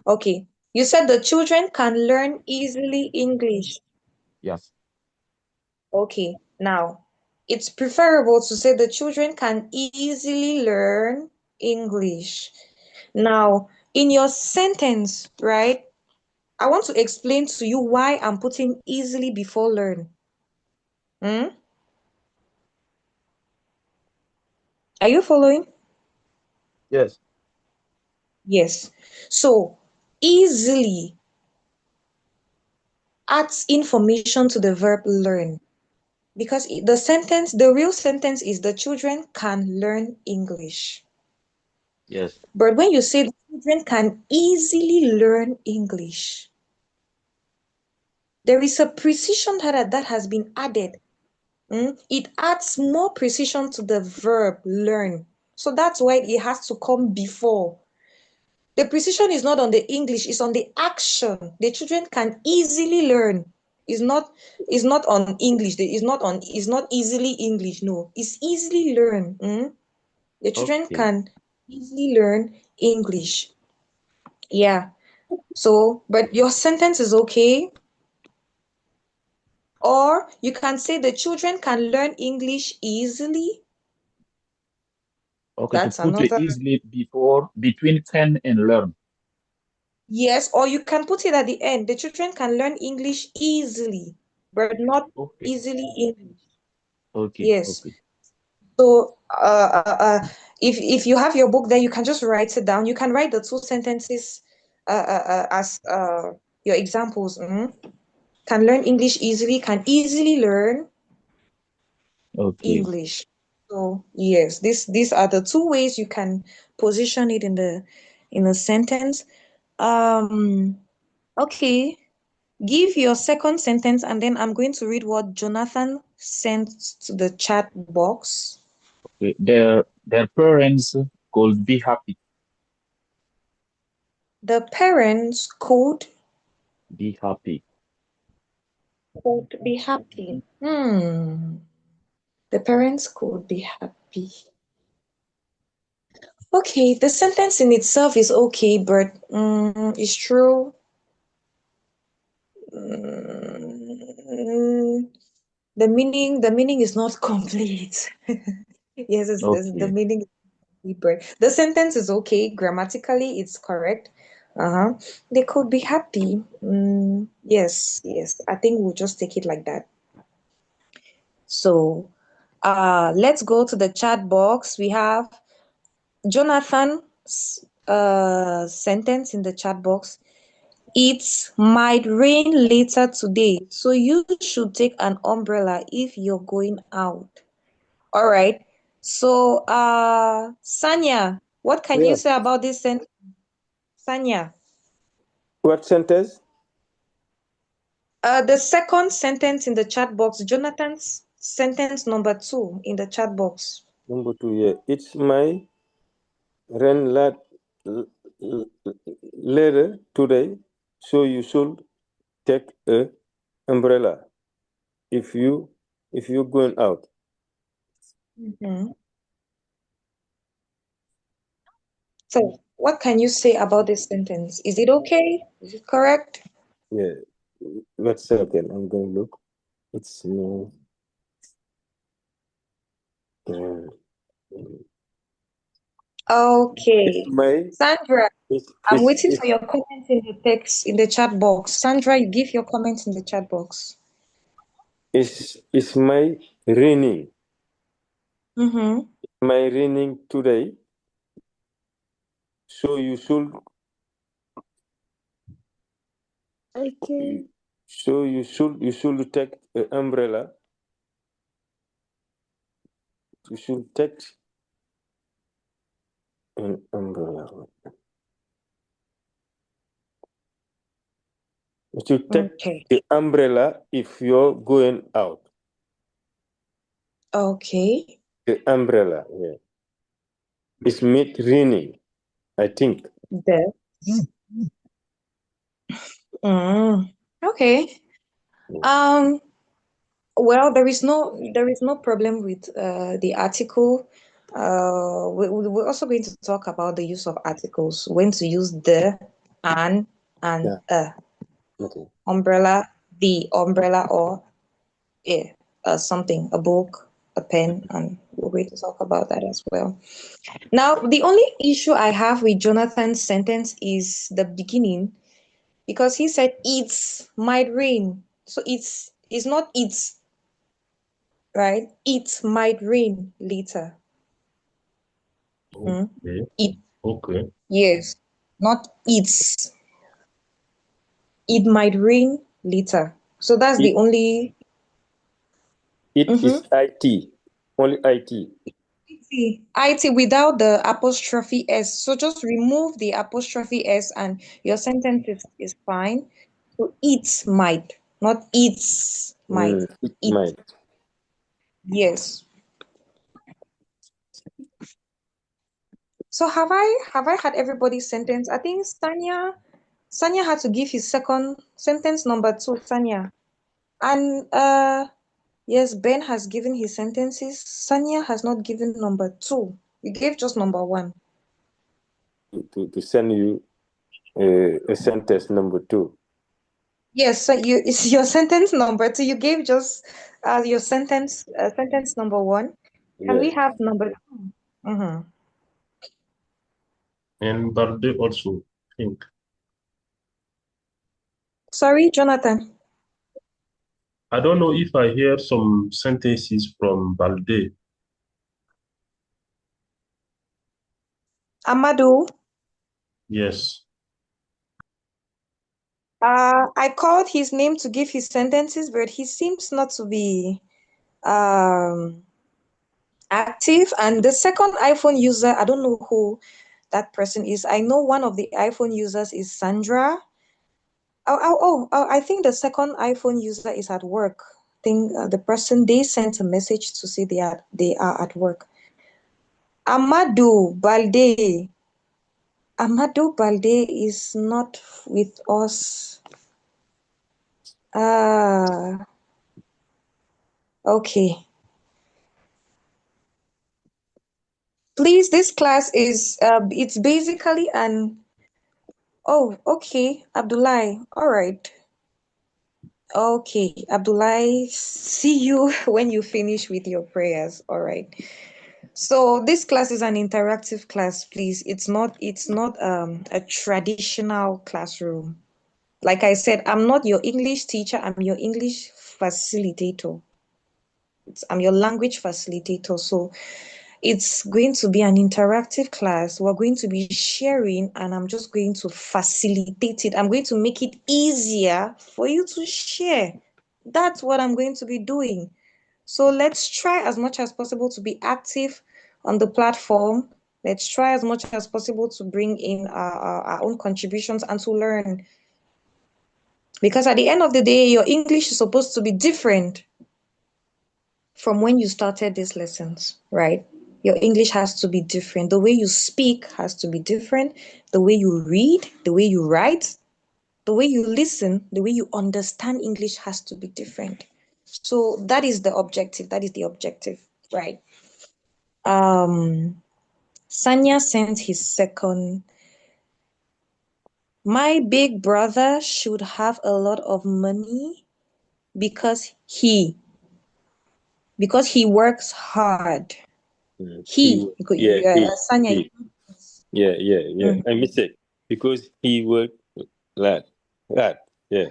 Okay. You said the children can learn easily English. Yes. Okay. Now, it's preferable to say the children can easily learn English. Now, in your sentence, right, I want to explain to you why I'm putting easily before learn. Hmm? Are you following? Yes. Yes. So, easily adds information to the verb learn, because the real sentence is the children can learn English. Yes. But when you say the children can easily learn English, there is a precision that has been added. It adds more precision to the verb learn. So that's why it has to come before. The precision is not on the English, it's on the action. The children can easily learn. It's not on English. It's not easily English. No, it's easily learn. The children Okay. can easily learn English. Yeah. So, but your sentence is okay. Or you can say the children can learn English easily. Okay. To That's put it another. easily before between can and learn. Yes, or you can put it at the end. The children can learn English easily, but not Okay. easily English. Okay. Yes. Okay. So, if you have your book there, you can just write it down. You can write the two sentences as your examples. Can learn English easily, can easily learn Okay. English. So yes, these are the two ways you can position it in a sentence. Okay. Give your second sentence and then I'm going to read what Jonathan sent to the chat box. Okay. Their parents could be happy. The parents could Be happy. be happy. The parents could be happy. Okay, the sentence in itself is okay, but it's true. The meaning is not complete. Yes, it's the Okay. meaning is eat bread. The sentence is okay. Grammatically, it's correct. Uh-huh. They could be happy. Yes, yes. I think we'll just take it like that. So, let's go to the chat box. We have Jonathan's sentence in the chat box. It might rain later today, so you should take an umbrella if you're going out. All right. So, Sanya, what can you Yeah. say about this sentence? Sanya, What sentence? the second sentence in the chat box, Jonathan's sentence number 2 in the chat box. Number 2, yeah. It's my rain later today, so you should take a umbrella if you're going out. So, what can you say about this sentence? Is it okay? Is it correct? Yeah. Wait a second, I'm going to look. It's no. Okay. It's my. Sandra, It's I'm it's waiting for it's your comments in the text in the chat box. Sandra, you give your comments in the chat box. it's my raining. Mm-hmm. My raining today. So you should. Okay. So you should take an umbrella. You should take an umbrella. You should take Okay. the umbrella if you're going out. Okay. The umbrella, yeah. It's made raining, I think. There. Okay. Yeah. Well, there is no problem with the article. We're also going to talk about the use of articles, when to use the, and Yeah. Okay. umbrella, the umbrella, or something, a book, a pen, and we're going to talk about that as well. Now, the only issue I have with Jonathan's sentence is the beginning, because he said it might rain. So it's not it's, right? It might rain later. Okay. It, Okay. yes, not it's. It might rain later. So that's the It, only. it is IT. Only IT. IT without the apostrophe S. So just remove the apostrophe S and your sentence is fine. So it might, not it's might. It It, might. yes. So have I had everybody's sentence? I think Sanya had to give his second sentence number 2, Sanya. And yes, Ben has given his sentences. Sanya has not given number 2. You gave just number 1. To send you a sentence number 2. Yes, so it's your sentence number 2. You gave just your sentence number 1. Can we Yeah. have number 2? Mm-hmm. And Balde also, I think. Sorry, Jonathan. I don't know if I hear some sentences from Balde. Amadou. Yes. I called his name to give his sentences, but he seems not to be active. And the second iPhone user, I don't know who that person is. I know one of the iPhone users is Sandra. I think the second iPhone user is at work. I think the person, they sent a message to say they are at work. Amadou Balde. Amadou Balde is not with us. Okay. Please, this class is it's basically an. Oh, okay, Abdullah. All right. Okay, Abdullah, see you when you finish with your prayers. All right. So this class is an interactive class, please. It's not a traditional classroom. Like I said, I'm not your English teacher, I'm your English facilitator. I'm your language facilitator. So it's going to be an interactive class. We're going to be sharing, and I'm just going to facilitate it. I'm going to make it easier for you to share. That's what I'm going to be doing. So let's try as much as possible to be active on the platform. Let's try as much as possible to bring in our own contributions and to learn. Because at the end of the day, your English is supposed to be different from when you started these lessons, right? Your English has to be different. The way you speak has to be different. The way you read, the way you write, the way you listen, the way you understand English has to be different. So that is the objective. That is the objective, right? Sanya sent his second. My big brother should have a lot of money because he works hard. Yeah, Sanya. yeah. I missed it because he worked hard. Yeah.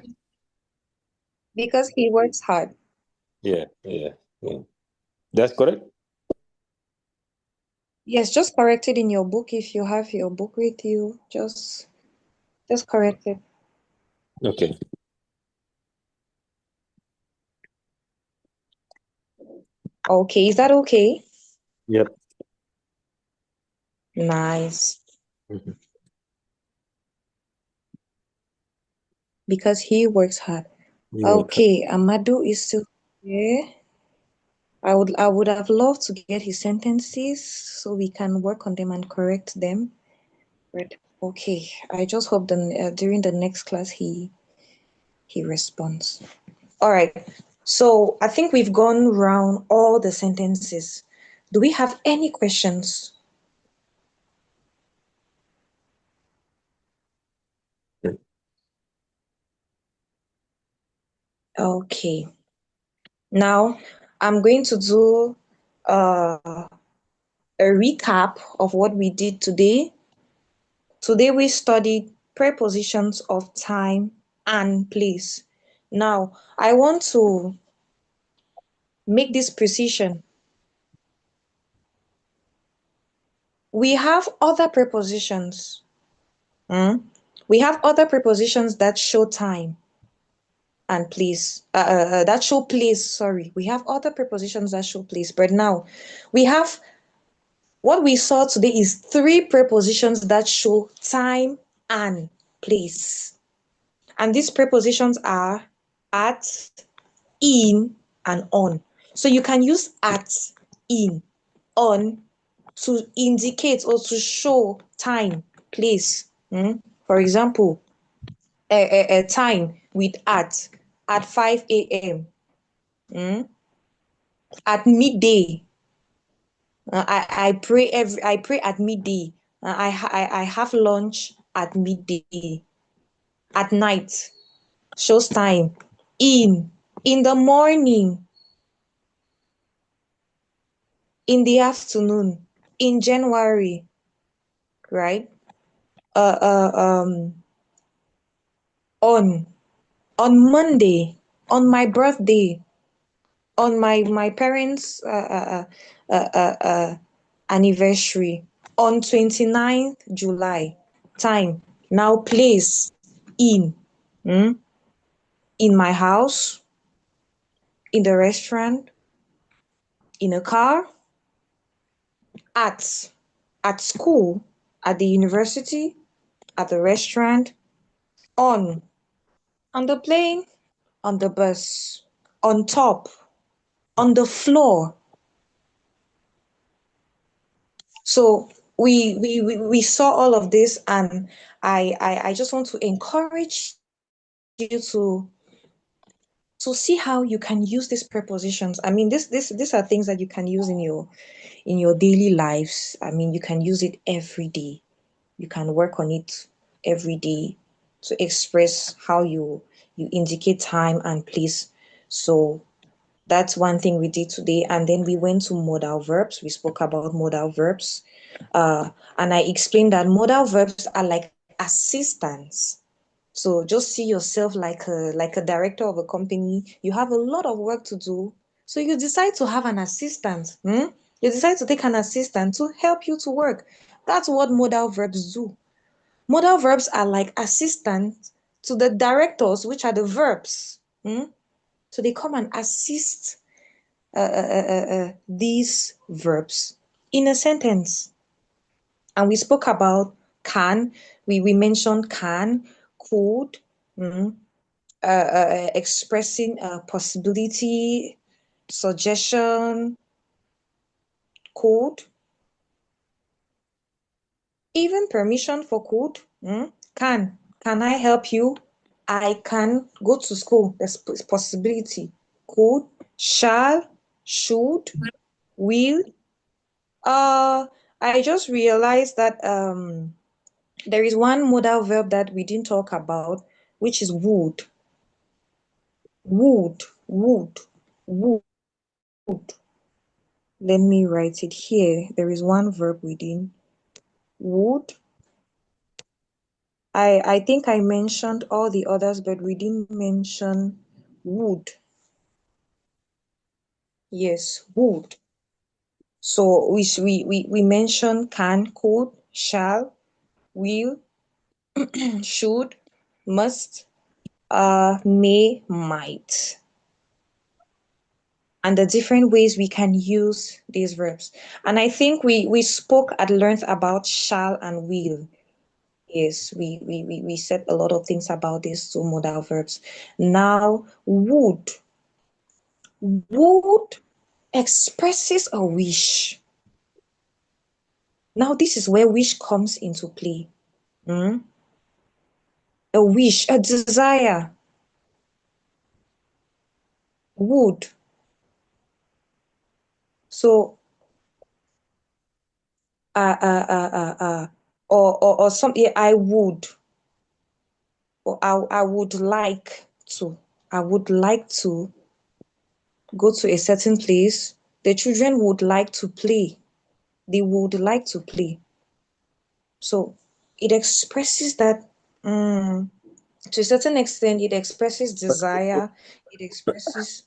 Because he works hard. Yeah. That's correct. Yes, just correct it in your book. If you have your book with you, just correct it. Okay. Okay, is that okay? Yep. Nice. Because he works hard. Okay, Amadu is still here. I would have loved to get his sentences so we can work on them and correct them. But okay, I just hope that during the next class he responds. All right. So I think we've gone round all the sentences. Do we have any questions? Okay. Now I'm going to do a recap of what we did today. Today we studied prepositions of time and place. Now I want to make this precision. We have other prepositions. We have other prepositions that show time and place. That show place, sorry. We have other prepositions that show place. But now we have what we saw today is 3 prepositions that show time and place. And these prepositions are at, in, and on. So you can use at, in, on to indicate or to show time, place. For example, a time with at 5 a.m. At midday. I pray at midday. I have lunch at midday. At night shows time. In the morning. In the afternoon. In January, right? On Monday, on my birthday, on my parents' anniversary, on 29th July. Time. Now place. In. In my house, in the restaurant, in a car, at school, at the university, at the restaurant, on the plane, on the bus, on top, on the floor. So we saw all of this, and I just want to encourage you to see how you can use these prepositions. I mean, these are things that you can use in your daily lives. I mean, you can use it every day. You can work on it every day to express how you indicate time and place. So That's one thing we did today. And then we went to modal verbs. We spoke about modal verbs. And I explained that modal verbs are like assistants. So just see yourself like a director of a company. You have a lot of work to do. So you decide to have an assistant. You decide to take an assistant to help you to work. That's what modal verbs do. Modal verbs are like assistants to the directors, which are the verbs. So they come and assist these verbs in a sentence. And we spoke about can. We mentioned can, could, expressing a possibility, suggestion, could, even permission for could. Can. Can I help you? I can go to school. There's possibility. Could, shall, should, will. I just realized that there is one modal verb that we didn't talk about, which is would. Would, would, would. Let me write it here. There is one verb within would. I think I mentioned all the others, but we didn't mention would. Yes, would. So we mentioned can, could, shall, will, should, must, may, might, and the different ways we can use these verbs. And I think we spoke at length about shall and will. Yes, we said a lot of things about these two modal verbs. Now, would. Would expresses a wish. Now, this is where wish comes into play. A wish, a desire. Would. So, or something, I would, or I would like to. I would like to go to a certain place. The children would like to play. They would like to play. So it expresses that to a certain extent, it expresses desire, it expresses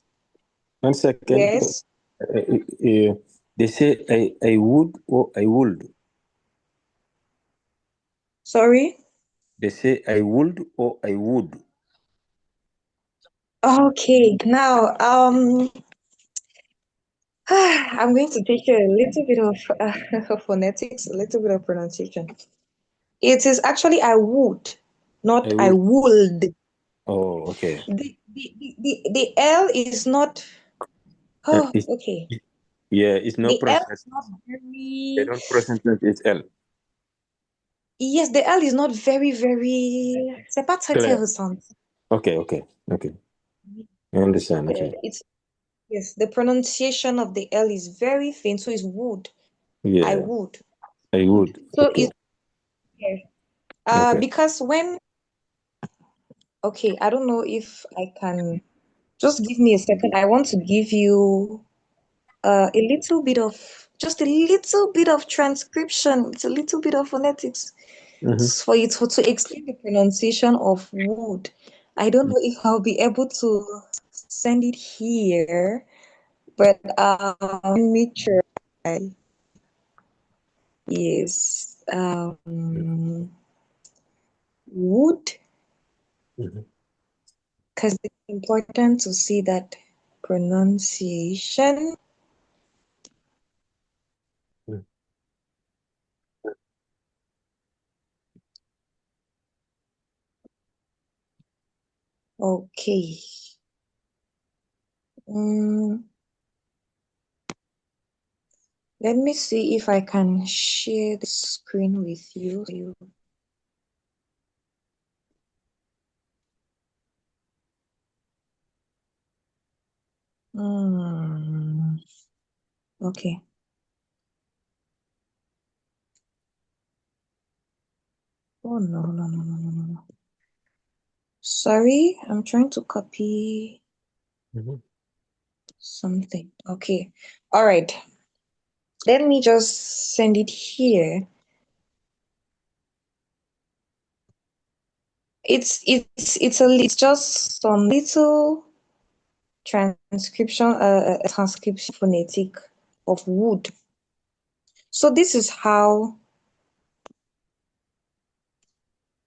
1 second. yes. They say I would or I would. Sorry. They say I would or I would. Okay, now I'm going to take a little bit of phonetics, a little bit of pronunciation. It is actually I would, not I would. Oh, okay. The L is not. Oh, okay. Yeah, it's no The L present. is not They very. don't present tense, it's L. Yes, the L is not very. C'est pas très Clear. ressenti. Okay. I understand. Okay. It's yes, the pronunciation of the L is very thin, so it's would. Yeah, I would. I would. So Okay. it's yes. Okay. Because when okay, I don't know if I can just give me a second. I want to give you a little bit of just a little bit of transcription. It's a little bit of phonetics for you to explain the pronunciation of wood. I don't know if I'll be able to send it here, but let me try. Yes. Wood, because it's important to see that pronunciation. Okay. Let me see if I can share the screen with you. Okay. Oh, no. Sorry, I'm trying to copy. something. Okay. All right. Let me just send it here. It's just some little transcription, a transcription phonetic of wood. So this is how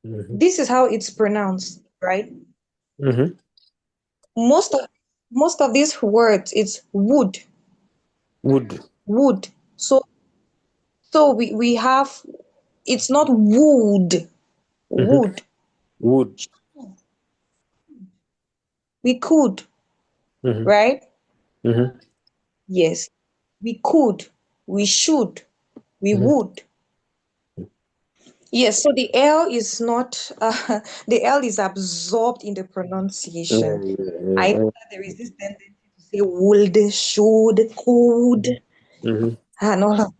it's pronounced, right? Mm-hmm. Most of these words, it's wood. Wood. So we have, it's not wood. Wood. Wood. We could, right? Yes. We could, we should, we would. Yes, so the L is not, the L is absorbed in the pronunciation. I know that there is this tendency to say would, should, could, and all of that.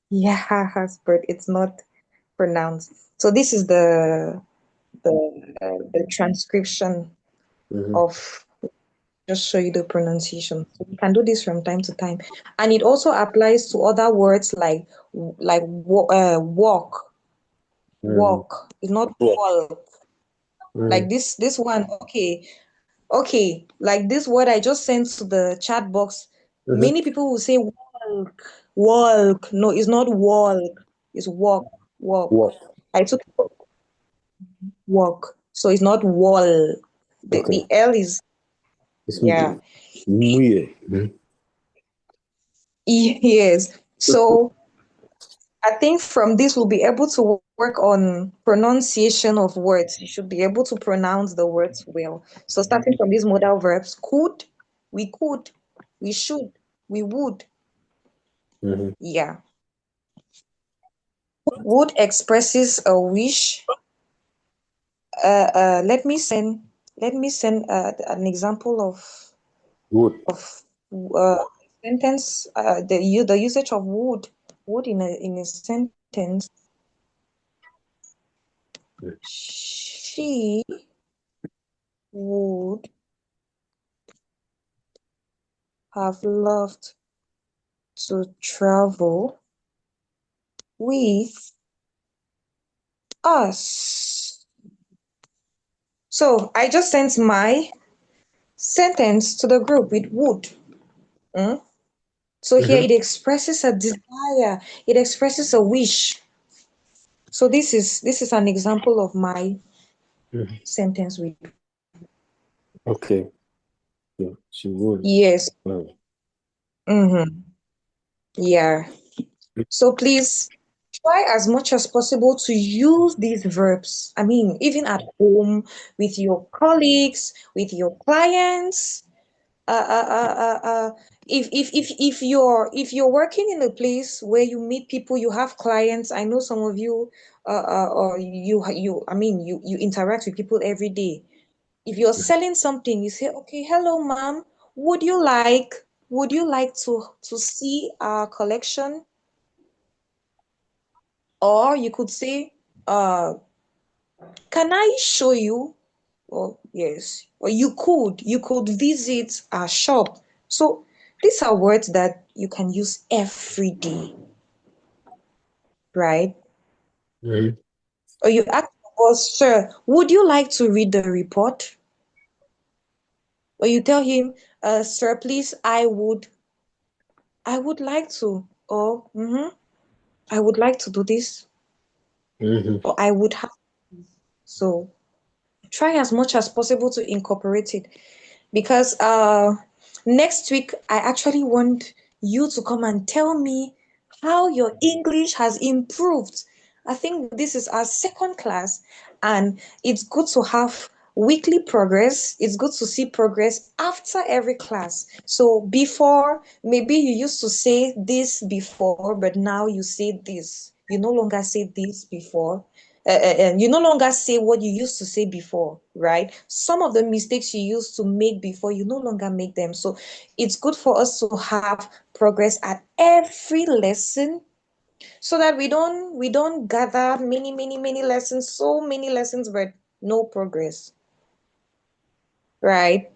Yes, but it's not pronounced. So this is the transcription of, just show you the pronunciation. So we can do this from time to time, and it also applies to other words like walk. Walk is not walk. Like this one. Okay. Like this word I just sent to the chat box. Many people will say walk. No, it's not walk. It's walk. Walk. I took walk, so it's not wall. The L is, yeah. Yes. So I think from this we'll be able to work on pronunciation of words. You should be able to pronounce the words well. So starting from these modal verbs, could, we should, we would. Yeah. Would expresses a wish. Let me send an example of Wood. sentence. The usage of would in a sentence. She would have loved to travel with us. So I just sent my sentence to the group with would. So here it expresses a desire, it expresses a wish. So this is an example of my sentence with. Okay. Yeah, she would. Yes. Yeah. So please try as much as possible to use these verbs. I mean, even at home, with your colleagues, with your clients. If you're working in a place where you meet people, you have clients. I know some of you, or you interact with people every day. If you're selling something, you say, okay, hello, ma'am, would you like to see our collection? Or you could say, can I show you? Oh, yes. Or you could visit our shop. So these are words that you can use every day, right? Or you ask your boss, sir, would you like to read the report? Or you tell him, sir, please, I would like to. Or I would like to do this. Or I would have. So try as much as possible to incorporate it. Because next week, I actually want you to come and tell me how your English has improved. I think this is our second class, and it's good to have weekly progress. It's good to see progress after every class. So before, maybe you used to say this before, but now you say this. You no longer say this before. And you no longer say what you used to say before, right? Some of the mistakes you used to make before, you no longer make them. So it's good for us to have progress at every lesson, so that we don't gather many lessons, so many lessons, but no progress, right?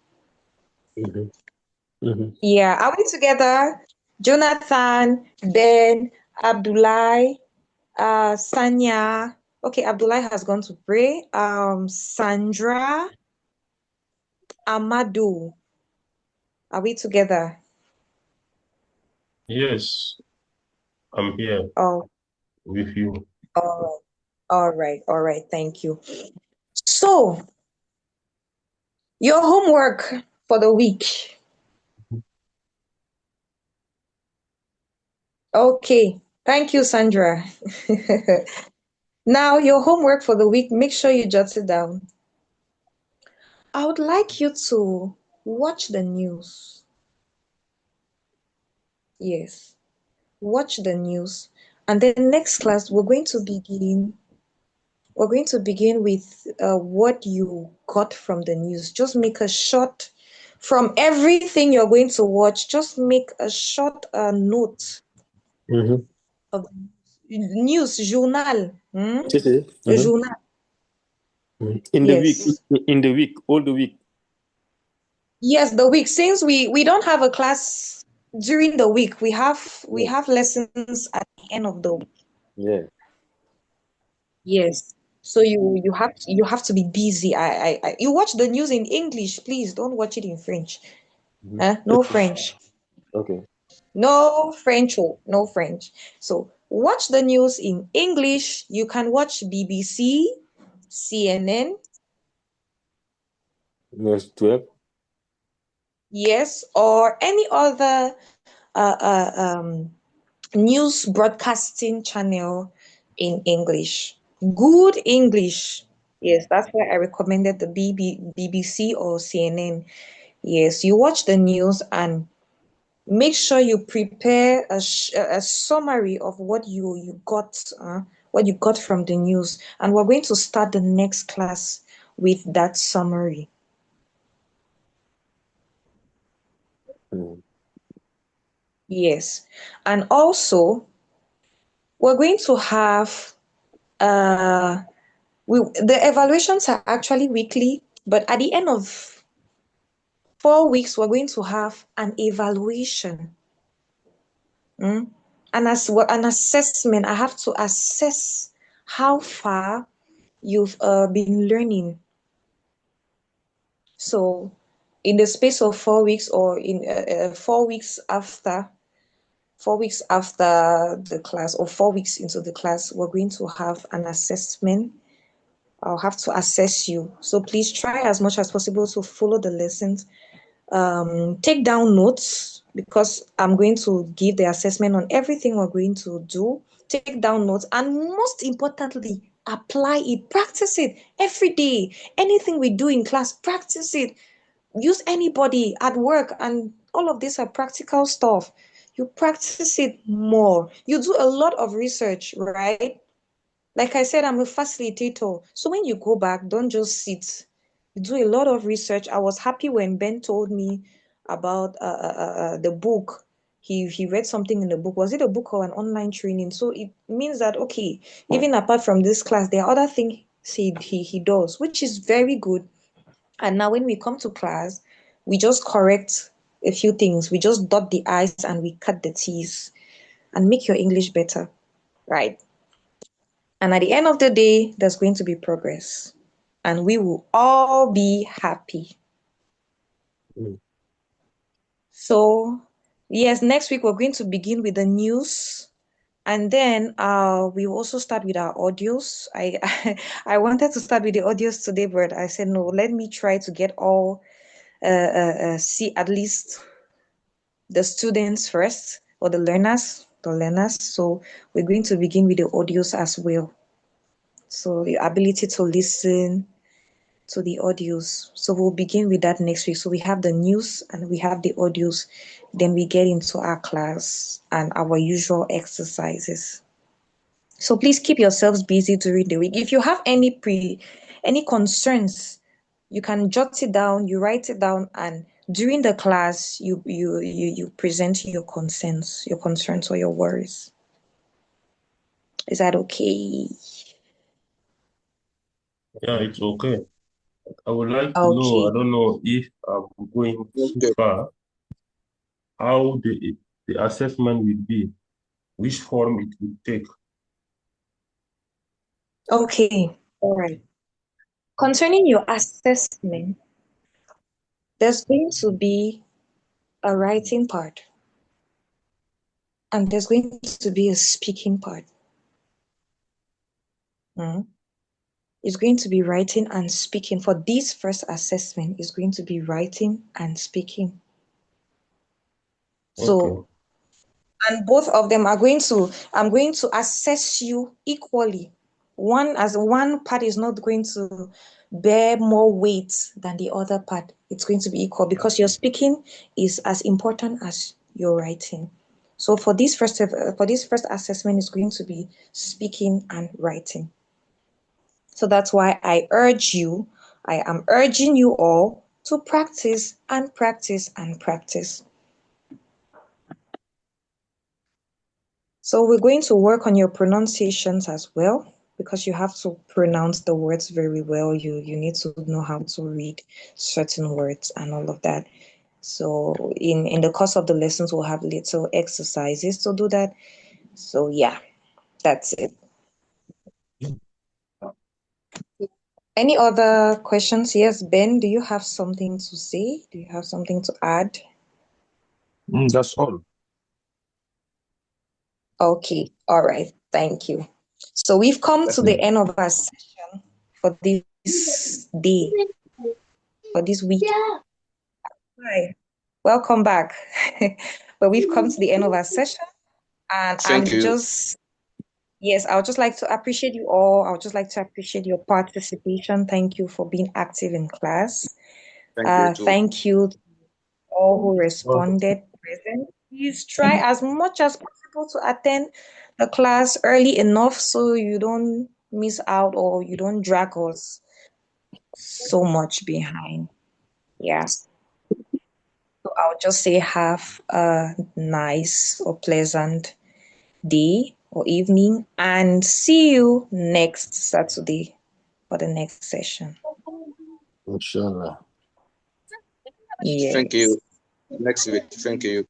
Yeah, are we together? Jonathan, Ben, Abdullah, Sanya. Okay, Abdullah has gone to pray. Sandra, Amadou. Are we together? Yes, I'm here Oh, with you. all right. Thank you. So, your homework for the week. Okay, thank you, Sandra. Now, your homework for the week, make sure you jot it down. I would like you to watch the news. Yes, watch the news. And then next class, we're going to begin with what you got from the news. Just make a short, from everything you're going to watch, just make a short note of news, journal. Journal. In the week, Yes. all the week. Yes, the week. Since we don't have a class during the week, we have lessons at the end of the week. Yeah. Yes. So you have to be busy. You watch the news in English, please. Don't watch it in French. No French. Okay. No French. Oh, no French. So watch the news in English. You can watch BBC, CNN. News 12. Yes, or any other news broadcasting channel in English. Good English. Yes, that's why I recommended the BBC or CNN. Yes, you watch the news and make sure you prepare a summary of what you got from the news. And we're going to start the next class with that summary. Yes. And also, we're going to have the evaluations are actually weekly, but at the end of 4 weeks, we're going to have an evaluation. And as an assessment, I have to assess how far you've been learning. So in the space of 4 weeks, or in 4 weeks after 4 weeks after the class, or 4 weeks into the class, we're going to have an assessment. I'll have to assess you. So please try as much as possible to follow the lessons. Take down notes, because I'm going to give the assessment on everything we're going to do. Take down notes, and most importantly, apply it. Practice it every day. Anything we do in class, practice it. Use anybody at work, and all of these are practical stuff. You practice it more. You do a lot of research, right? Like I said, I'm a facilitator. So when you go back, don't just sit. You do a lot of research. I was happy when Ben told me about the book. He read something in the book. Was it a book or an online training? So it means that, okay, even apart from this class, there are other things he does, which is very good. And now when we come to class, we just correct a few things. We just dot the I's and we cut the T's and make your English better, right? And at the end of the day, there's going to be progress. And we will all be happy. So, yes, next week we're going to begin with the news. And then we will also start with our audios. I wanted to start with the audios today, but I said, no, let me try to get all, see at least the students first, or the learners. So we're going to begin with the audios as well. So the ability to listen to the audios. So we'll begin with that next week. So we have the news and we have the audios. Then we get into our class and our usual exercises. So please keep yourselves busy during the week. If you have any concerns, you can jot it down, you write it down, and during the class you present your concerns or your worries. Is that okay? Yeah, it's okay. I would like to Okay. know, I don't know if I'm going too far. how the assessment will be, which form it will take. Okay, all right. Concerning your assessment, there's going to be a writing part, and there's going to be a speaking part. It's going to be writing and speaking. For this first assessment, it's going to be writing and speaking. So, Okay. and both of them are going to, I'm going to assess you equally. One part is not going to bear more weight than the other part. It's going to be equal because your speaking is as important as your writing. So for this first assessment, it's going to be speaking and writing. So that's why I am urging you all to practice and practice and practice. So we're going to work on your pronunciations as well, because you have to pronounce the words very well. You need to know how to read certain words and all of that. So in the course of the lessons, we'll have little exercises to do that. So yeah, that's it. Any other questions? Yes, Ben, do you have something to say? Do you have something to add? That's all. Okay, all right, thank you. So we've come to the end of our session for this day, for this week. Hi, welcome back. But we've come to the end of our session, and I would just like to appreciate you all. I would just like to appreciate your participation. Thank you for being active in class. Thank you to all who responded present. Please try as much as possible to attend the class early enough so you don't miss out or you don't drag us so much behind. Yeah. So I'll just say have a nice or pleasant day or evening and see you next Saturday for the next session. Inshallah. Yes. Thank you. Next week. Thank you.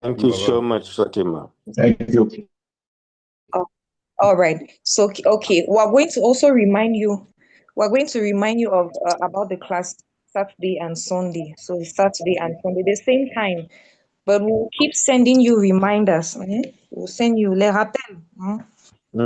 Thank you so much, Fatima. Thank you. All right. So, okay, we're going to also remind you of about the class Saturday and Sunday. So Saturday and Sunday, the same time, but we'll keep sending you reminders. We'll send you les rappels.